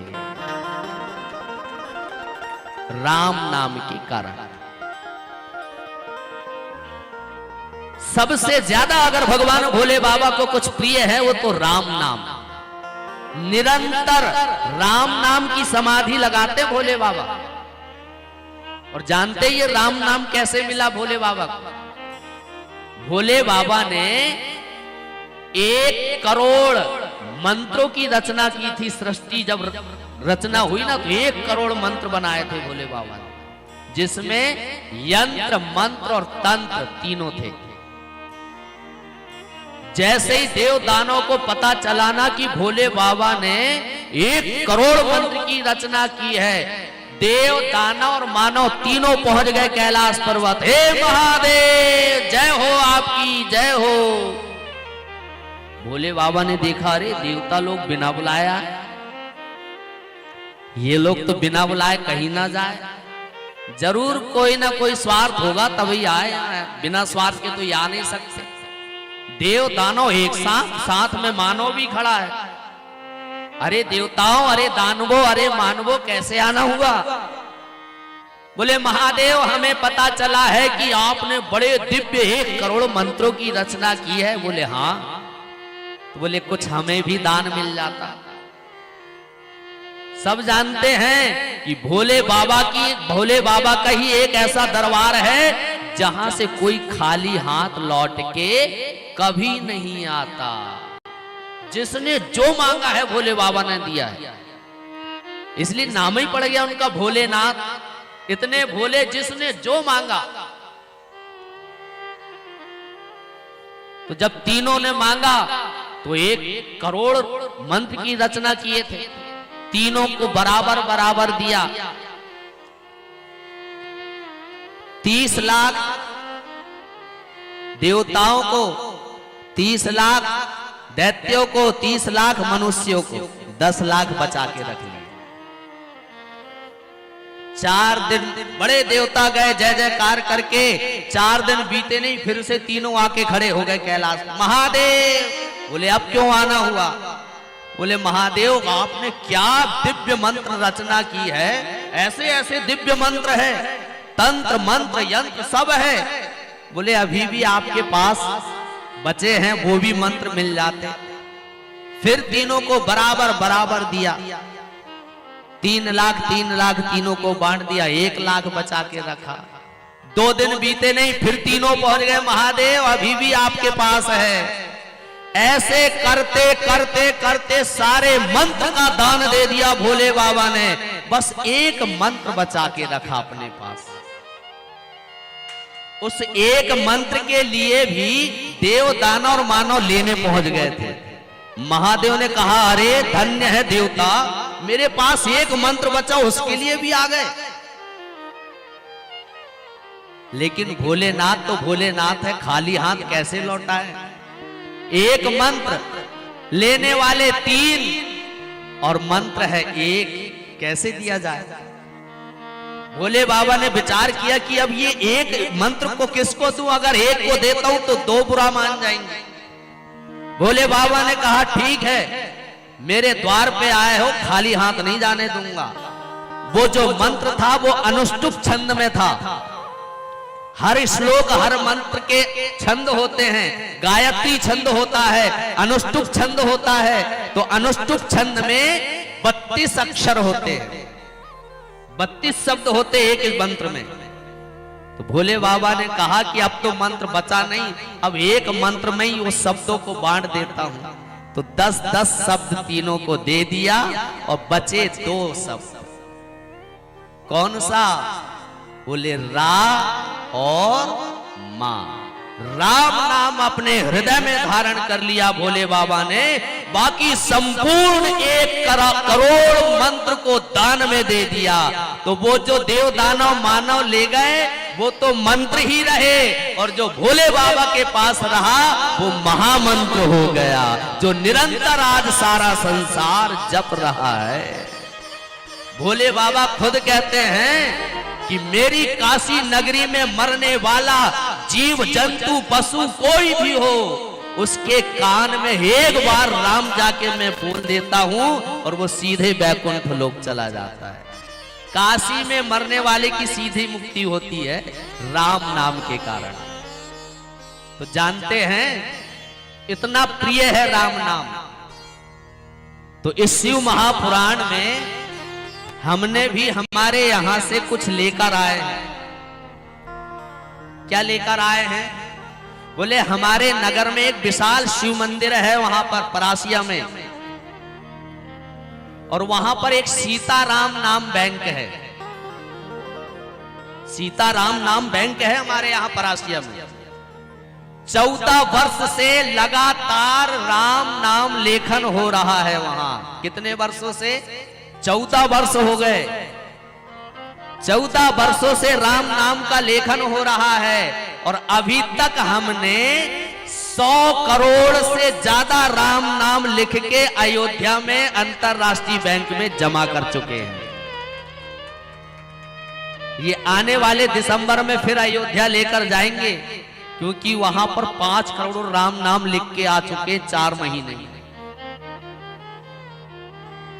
राम नाम के कारण। सबसे ज्यादा अगर भगवान भोले बाबा को कुछ प्रिय है वो तो राम नाम। निरंतर राम नाम की समाधि लगाते भोले बाबा। और जानते ये राम नाम कैसे मिला भोले बाबा को? भोले बाबा ने 1 करोड़ मंत्रों की रचना की थी। सृष्टि जब रचना हुई ना तो 1 करोड़ मंत्र बनाए थे भोले बाबा ने, जिसमें यंत्र, मंत्र और तंत्र तीनों थे। जैसे ही देव दानों को पता चला ना कि भोले बाबा ने 1 करोड़ मंत्र की रचना की है, देव दानव और मानव तीनों पहुंच गए कैलाश पर्वत। हे महादेव जय हो, आपकी जय हो। भोले बाबा ने देखा, अरे देवता लोग बिना बुलाया, ये लोग तो बिना बुलाए कहीं ना जाए, जरूर कोई ना कोई स्वार्थ होगा तभी आए, बिना स्वार्थ के तो ये आ नहीं सकते। देव दानव एक साथ में मानव भी खड़ा है। अरे देवताओं, अरे दानवों, अरे मानवों, कैसे आना हुआ? बोले महादेव हमें पता चला है कि आपने बड़े दिव्य 1 करोड़ मंत्रों की रचना की है। बोले हाँ। तो बोले कुछ हमें भी दान मिल जाता। सब जानते हैं कि भोले बाबा का ही एक ऐसा दरबार है जहां से कोई खाली हाथ लौट के कभी नहीं आता। जिसने जो मांगा है भोले बाबा ने दिया है, इसलिए नाम ही पड़ गया उनका भोलेनाथ। इतने भोले, जिसने जो मांगा। तो जब तीनों ने मांगा तो 1 करोड़ मंत्र की रचना किए थे, तीनों को बराबर बराबर दिया। 30 लाख देवताओं को, 30 लाख दैत्यों को, 30 लाख मनुष्यों को, 10 लाख बचा के रख लिया। 4 दिन बड़े देवता गए जय जयकार करके, 4 दिन बीते नहीं, फिर से तीनों आके खड़े हो गए कैलाश। महादेव। बोले अब क्यों आना हुआ? बोले महादेव आपने क्या दिव्य मंत्र रचना की है, ऐसे ऐसे दिव्य मंत्र है, तंत्र मंत्र यंत्र सब है। बोले अभी भी आपके पास बचे हैं, वो भी मंत्र मिल जाते। फिर तीनों को बराबर बराबर दिया। 3 लाख तीनों को बांट दिया, 1 लाख बचा के रखा। 2 दिन बीते नहीं, फिर तीनों पहुंच गए। महादेव अभी भी आपके पास है। ऐसे करते करते करते सारे मंत्र का दान दे दिया भोले बाबा ने। बस 1 मंत्र बचा के रखा अपने पास। उस 1 मंत्र के लिए भी देव दानव और मानव लेने पहुंच गए थे। महादेव ने कहा अरे धन्य है देवता, मेरे पास 1 मंत्र बचा, उसके लिए भी आ गए। लेकिन भोलेनाथ तो भोलेनाथ है, खाली हाथ कैसे लौटा है? 1 मंत्र लेने वाले 3 और मंत्र है 1, कैसे दिया जाए? भोले बाबा ने विचार किया कि अब ये 1 मंत्र को किसको दूं? अगर 1 को देता हूं तो 2 बुरा मान जाएंगे। भोले बाबा ने कहा ठीक है, मेरे द्वार पे आए हो, खाली हाथ नहीं जाने दूंगा। वो जो मंत्र था वो अनुष्टुप छंद में था। हर श्लोक हर मंत्र के छंद होते हैं। गायत्री छंद होता है, अनुष्टुप छंद होता है। तो अनुष्टुप छंद में 32 अक्षर होते हैं, 32 शब्द होते एक एक मंत्र में। तो भोले बाबा ने कहा कि अब तो मंत्र बचा नहीं, अब 1 मंत्र में ही उस शब्दों को बांट देता हूं। तो 10-10 शब्द तीनों को दे दिया और बचे 2 शब्द। कौन सा? बोले रा और मां। राम नाम अपने हृदय में धारण कर लिया भोले बाबा ने। बाकी संपूर्ण 1 करोड़ मंत्र को दान में दे दिया। तो वो जो देव दानव मानव ले गए वो तो मंत्र ही रहे, और जो भोले बाबा के पास रहा वो महामंत्र हो गया, जो निरंतर आज सारा संसार जप रहा है। भोले बाबा खुद कहते हैं कि मेरी काशी नगरी में मरने वाला जीव जंतु पशु कोई भी हो, उसके कान में एक बार राम जाके मैं बोल देता हूं और वो सीधे बैकुंठ लोक चला जाता है। काशी में मरने वाले की सीधी मुक्ति होती है राम नाम के कारण। तो जानते हैं इतना प्रिय है राम नाम। तो इस शिव महापुराण में हमने भी हमारे यहां से कुछ लेकर आए हैं। क्या लेकर आए हैं? बोले हमारे नगर में एक विशाल शिव मंदिर है, वहां पर परासिया में, और वहां पर एक सीताराम नाम बैंक है। सीताराम नाम बैंक है हमारे यहां परासिया में। 14 वर्ष से लगातार राम नाम लेखन हो रहा है वहां। कितने वर्षों से? 14 वर्ष हो गए। 14 वर्षों से राम नाम का लेखन हो रहा है और अभी तक हमने 100 करोड़ से ज्यादा राम नाम लिख के अयोध्या में अंतरराष्ट्रीय बैंक में जमा कर चुके हैं। ये आने वाले दिसंबर में फिर अयोध्या लेकर जाएंगे, क्योंकि वहां पर 5 करोड़ राम नाम लिख के आ चुके 4 महीने।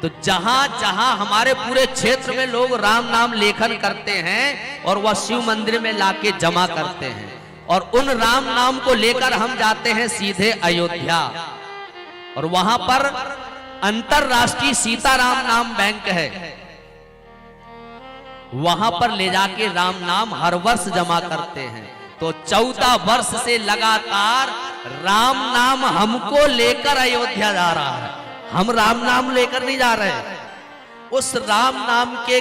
तो जहां जहां हमारे पूरे क्षेत्र में लोग राम नाम लेखन करते हैं और वह शिव मंदिर में लाके जमा करते हैं, और उन राम नाम को लेकर हम जाते हैं सीधे अयोध्या, और वहां पर अंतरराष्ट्रीय सीताराम नाम बैंक है, वहां पर ले जाके राम नाम हर वर्ष जमा करते हैं। तो 14 वर्ष से लगातार राम नाम हमको लेकर अयोध्या जा रहा है। हम राम नाम लेकर नहीं जा रहे, उस राम नाम के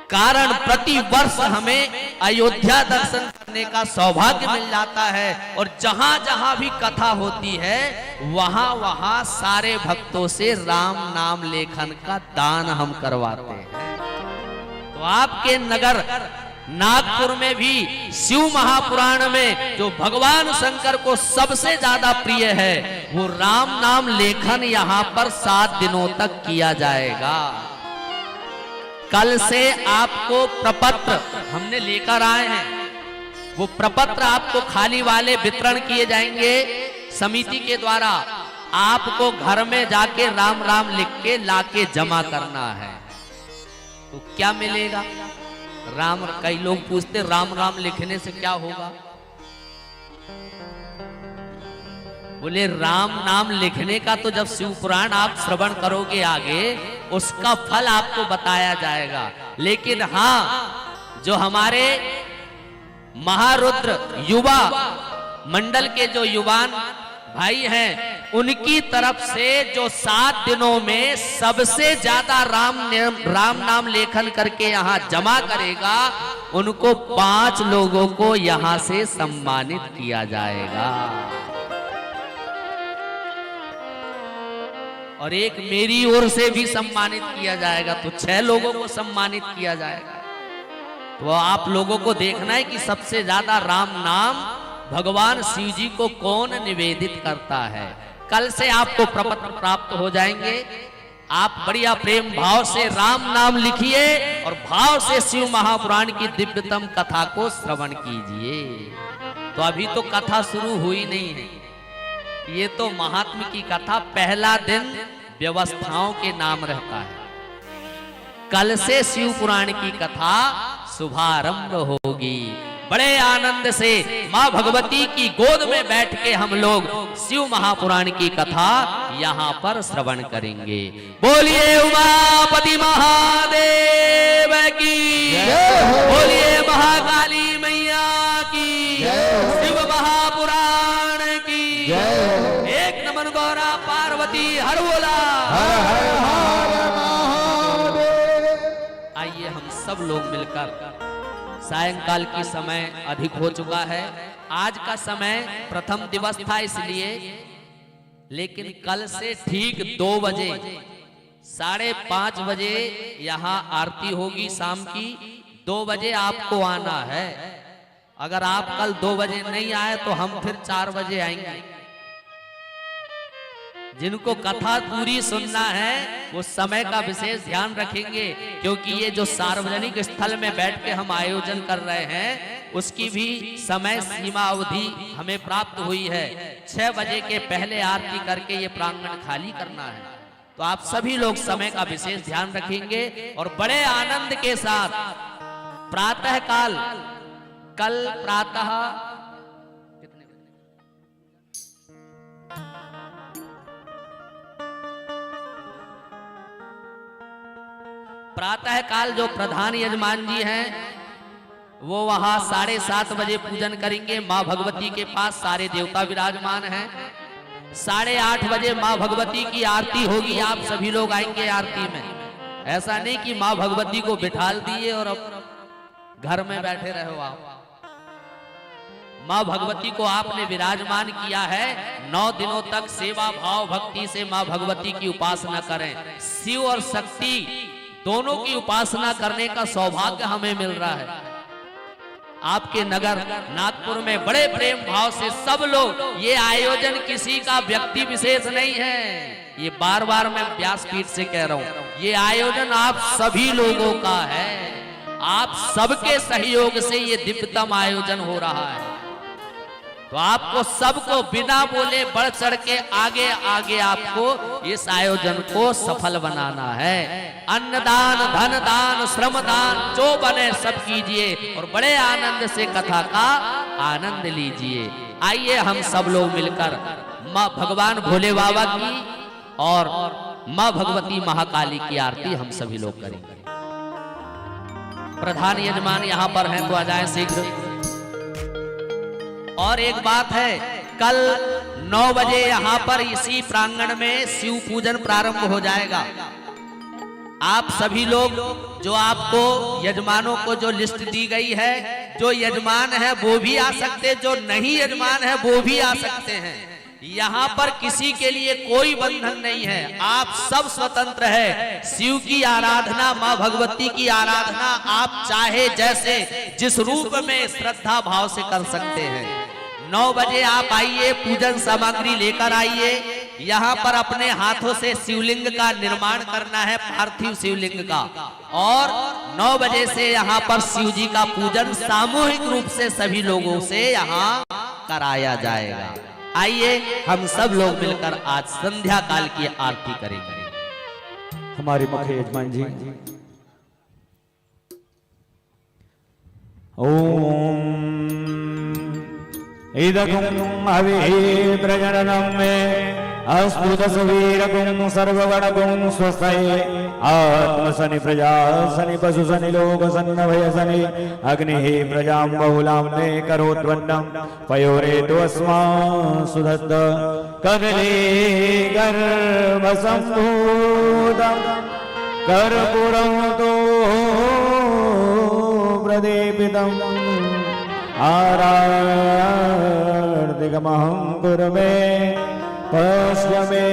कारण प्रति वर्ष हमें अयोध्या दर्शन करने का सौभाग्य मिल जाता है, और जहां जहां भी कथा होती है वहां वहां सारे भक्तों से राम नाम लेखन का दान हम करवाते हैं। तो आपके नगर नागपुर में भी शिव महापुराण में जो भगवान शंकर को सबसे ज्यादा प्रिय है वो राम नाम लेखन यहाँ पर 7 दिनों तक किया जाएगा। कल से आपको प्रपत्र हमने लेकर आए हैं, वो प्रपत्र आपको खाली वाले वितरण किए जाएंगे समिति के द्वारा। आपको घर में जाके राम राम लिख के लाके जमा करना है। तो क्या मिलेगा? राम, कई लोग पूछते राम राम लिखने से क्या होगा? बोले राम नाम लिखने का तो जब शिव पुराण आप श्रवण करोगे आगे उसका फल आपको बताया जाएगा। लेकिन हाँ, जो हमारे महारुद्र युवा मंडल के जो युवान भाई हैं उनकी तरफ से जो 7 दिनों में सबसे ज्यादा राम नाम लेखन करके यहाँ जमा करेगा उनको 5 लोगों को यहाँ से सम्मानित किया जाएगा, और एक मेरी ओर से भी सम्मानित किया जाएगा। तो 6 लोगों को सम्मानित किया जाएगा। तो आप लोगों को देखना है कि सबसे ज्यादा राम नाम भगवान शिव जी को कौन निवेदित करता है। कल से आपको प्रपत्र प्राप्त हो जाएंगे। आप बढ़िया प्रेम भाव से राम नाम लिखिए और भाव से शिव महापुराण की दिव्यतम कथा को श्रवण कीजिए। तो अभी तो कथा शुरू हुई नहीं है, ये तो महात्मा की कथा पहला दिन व्यवस्थाओं के नाम रहता है। कल से शिव पुराण की कथा शुभारंभ होगी। बड़े आनंद से मां भगवती की गोद में बैठ के हम लोग शिव महापुराण की कथा यहाँ पर श्रवण करेंगे। बोलिए उमापति महादेव की, बोलिए महाकाली मैया की, शिव महापुराण की, एक नमन गौरा पार्वती हर बोला। आइए हम सब लोग मिलकर, सायंकाल की समय अधिक हो चुका है, आज का समय प्रथम दिवस था इसलिए, लेकिन कल से ठीक 2 बजे 5:30 बजे यहाँ आरती होगी शाम की। 2 बजे आपको आना है। अगर आप कल 2 बजे नहीं आए तो हम फिर 4 बजे आएंगे। जिनको कथा पूरी सुनना है वो समय का विशेष ध्यान रखेंगे, क्योंकि ये जो सार्वजनिक स्थल में बैठ के हम आयोजन कर रहे हैं उसकी भी समय सीमा अवधि हमें प्राप्त हुई है। 6 बजे के पहले आरती करके ये प्रांगण खाली करना है। तो आप सभी लोग समय का विशेष ध्यान रखेंगे और बड़े आनंद के साथ प्रातः काल, कल प्रातः प्रातः काल जो प्रधान यजमान जी हैं वो वहां 7:30 बजे पूजन करेंगे। मां भगवती के पास सारे देवता विराजमान हैं। 8:30 बजे मां भगवती की आरती होगी। आप सभी लोग आएंगे आरती में। ऐसा नहीं कि मां भगवती को बिठाल दिए और अब घर में बैठे रहो। आप मां भगवती को आपने विराजमान किया है। 9 दिनों तक सेवा भाव भक्ति से मां भगवती की उपासना करें। शिव और शक्ति दोनों की उपासना करने का सौभाग्य हमें मिल रहा है। आपके नगर नागपुर में बड़े प्रेम भाव से सब लोग, ये आयोजन किसी का व्यक्ति विशेष नहीं है, ये बार बार मैं व्यासपीठ से कह रहा हूं, ये आयोजन आप सभी लोगों का है। आप सबके सहयोग से ये दिव्यतम आयोजन हो रहा है। तो आपको सबको बिना बोले बढ़ चढ़ के आगे आगे आपको इस आयोजन को सफल बनाना है। अन्नदान, धन दान, श्रम दान जो बने सब कीजिए और बड़े आनंद से कथा का आनंद लीजिए। आइए हम सब लोग मिलकर माँ भगवान भोले बाबा की और माँ भगवती महाकाली की आरती हम सभी लोग करेंगे। प्रधान यजमान यहाँ पर हैं तो आ जाए शीघ्र। और एक बात है, कल 9 बजे यहाँ पर इसी प्रांगण में शिव पूजन प्रारंभ हो जाएगा। आप सभी लोग जो आपको यजमानों को जो लिस्ट दी गई है, जो यजमान है वो भी आ सकते, जो नहीं यजमान है वो भी आ सकते हैं। यहाँ पर किसी के लिए कोई बंधन नहीं है, आप सब स्वतंत्र है। शिव की आराधना, माँ भगवती की आराधना आप चाहे जैसे जिस रूप में श्रद्धा भाव से कर सकते हैं। 9 बजे आप आइए, पूजन सामग्री लेकर आइए। यहाँ पर अपने हाथों से शिवलिंग का निर्माण करना है, पार्थिव शिवलिंग का। और 9 बजे से यहाँ पर शिव जी का पूजन सामूहिक रूप से सभी लोगों से यहाँ कराया जाएगा। आइए हम सब लोग मिलकर आज संध्या काल की आरती करेंगे। हमारे मुख्य यजमान जी। ओम इदगुं अविप्रजननं मे अस्तु तस्वीरगुं सर्वगणगुं स्वस्ति आत्मसनि प्रजासनि पशुसनि लोकसन्नभयसनि अग्निः प्रजां बहुलां मे करोत्वन्नं पयोरेतु अस्मान् सुधत्त कदली गर्भसम्भूतं कर्पूरं तो प्रदीपितम् आरार्तिकमहं कुर्मे पश्य मे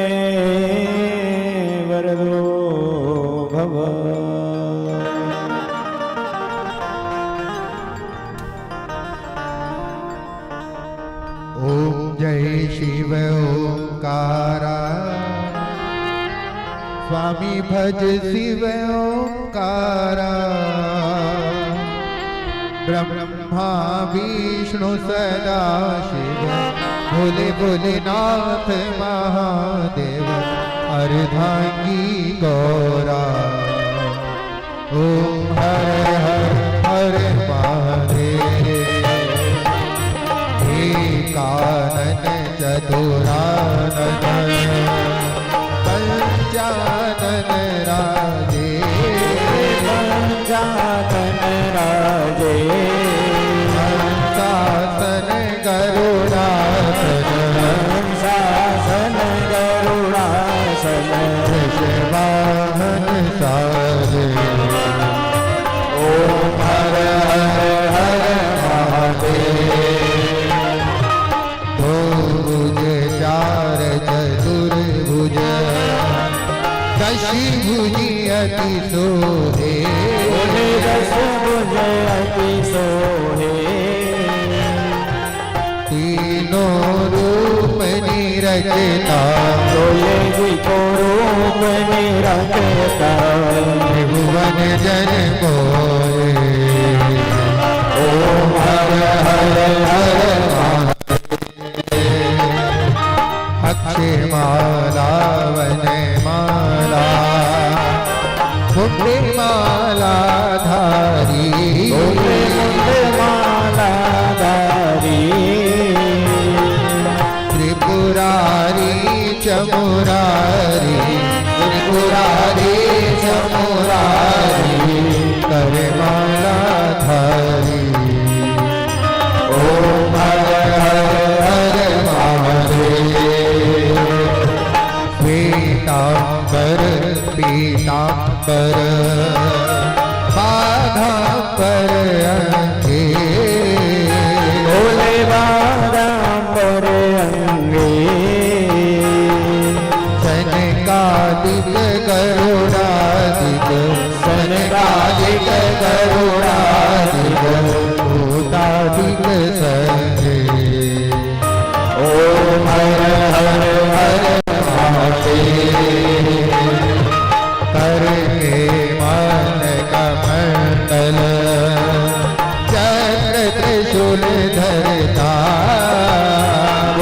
वरदो भव। ओम जय शिव ओंकारा, स्वामी भज शिव ओंकारा। ब्रह्मा विष्णु सदा शिव, भोले भोलेनाथ महादेव, अर्धांगी गौरा। ओम हर हर हर महादेव, एकानन चतुरानन, पंचानन राजे, पंचानन राजे, शासन गरुड़ासन, शासन गरुड़ासन, वाहन सारे। ओम हर हर हर महादेव। भुज चार चतुर्भुज, दशी भुजी अति सोहे। दश भुज अति सोहे, तीनों रूप निरचता, बोले जी को रूप निरचता, त्रिभुवन जन कोय। ओम हर हर हर अक्षय माला वन माला, मुंडे माला धारी, मुंडे माला धारी। त्रिपुरारी चमुरारी, त्रिपुरारी चमुरारी, कर माला धारी। ओम हर हर हर महादेव। पीतांबर पीतांबर, बाधांबर अंगे, भोले बादांबर अंगे, सनकादिक गरुड़ादिक,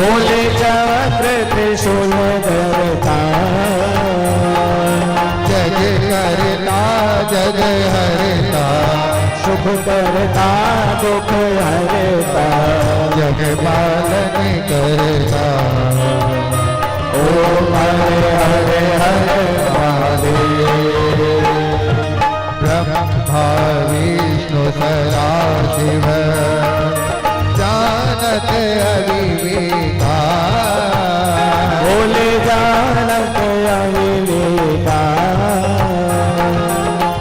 बोले चक्र त्रिशूल धरता जग करता जग हरता शुभ करता दुख हरता जग पालन करता ओम हरे हरे हरे महादेव ब्रह्मा विष्णु सदा शिव जानत अविवेका बोले जानत अविवेका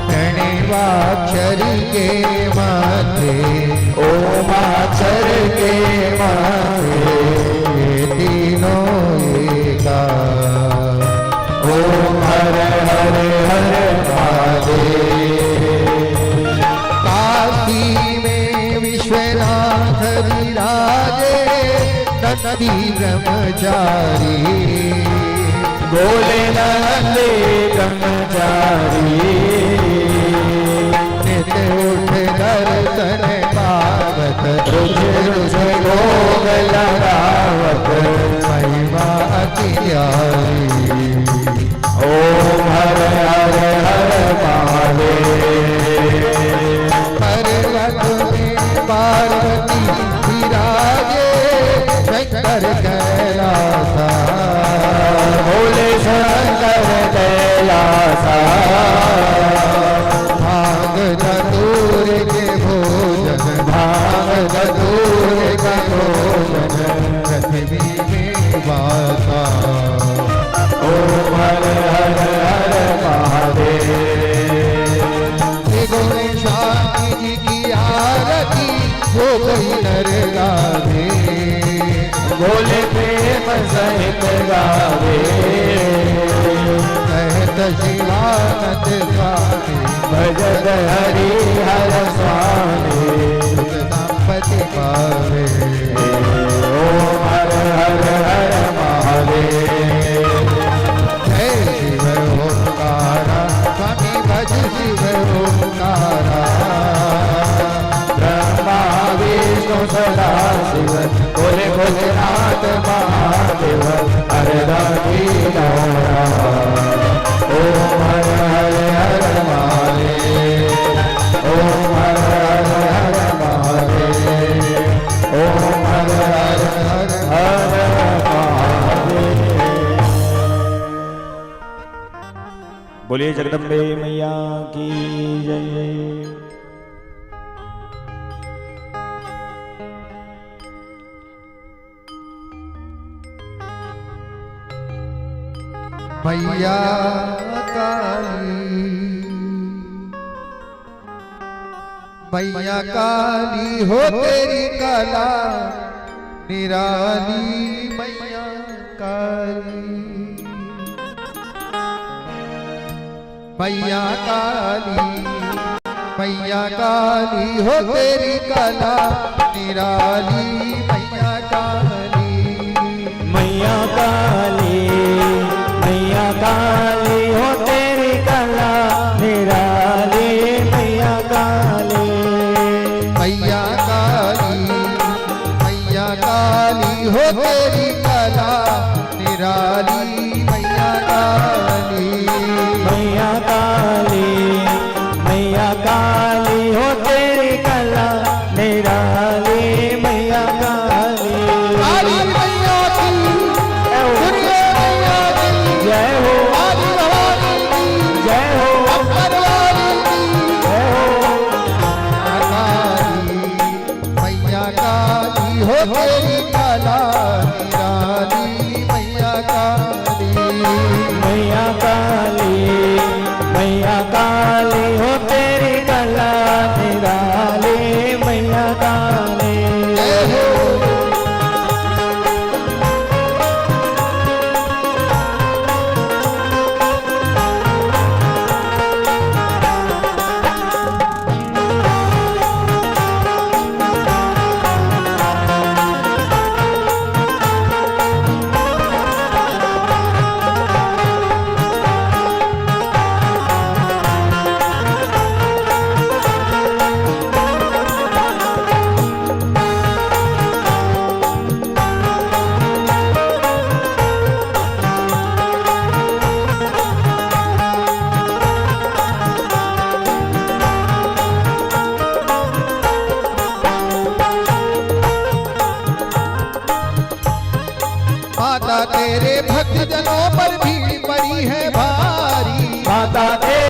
प्रणवाक्षर के माथे ओम अक्षर के माथे ये तीनों एका ओम हरे हरे हरे महादेव काशी में विश्वनाथ विराजे नंदी ब्रह्मचारी बोले नंदी ब्रह्मचारी नित्य उठ दर्शन पावत रुझ रुझ भोग लगावत महिमा अति प्यारी ओम हरे हरे हरे महादेव पर्वत में पार्वती विराजे शंकर कैलासा बोले शंकर कैलासा भाग धतूर के भोजन भाग धतूर के भोजन पृथ्वी में वासा ओम हरे हरे हरे महादेव गुण स्वामी जी की आरती हो गई नर गावे बोले प्रेम सहित गावे कहत शिवानंद स्वामी भजत हरि हर स्वामी सुख संपत्ति पावे ओम हरे हरे हरे महादेव जय शिव ओंकारा स्वामी भज शिव ओंकारा ब्रह्मा विष्णु सदा शिव बोले भोलेनाथ महादेव हरदानी नौरा ओम हरे हरे हरे महादेव ओम हरे हरे हरे महादेव ओम हरे हरे हरे हरे महादेव बोलिए जगदम्बे मैया की जय मैया काली मैया काली हो तेरी कला निराली मैया काली मैया काली हो तेरी कला निराली मैया काली मैया काली हो तेरी कला निराली मैया काली मैया काली हो तेरी कला निराली मैया काली मैया काली हो तेरी कला निराली मैया काली काली मैया की दुर्गे मैया की जय हो आदि भवानी की जय हो अम्बर वाली की जय हो काली मैया काली हो तेरी कला निराली मैया काली तेरे भक्त जनों पर भीड़ पड़ी है भारी। माता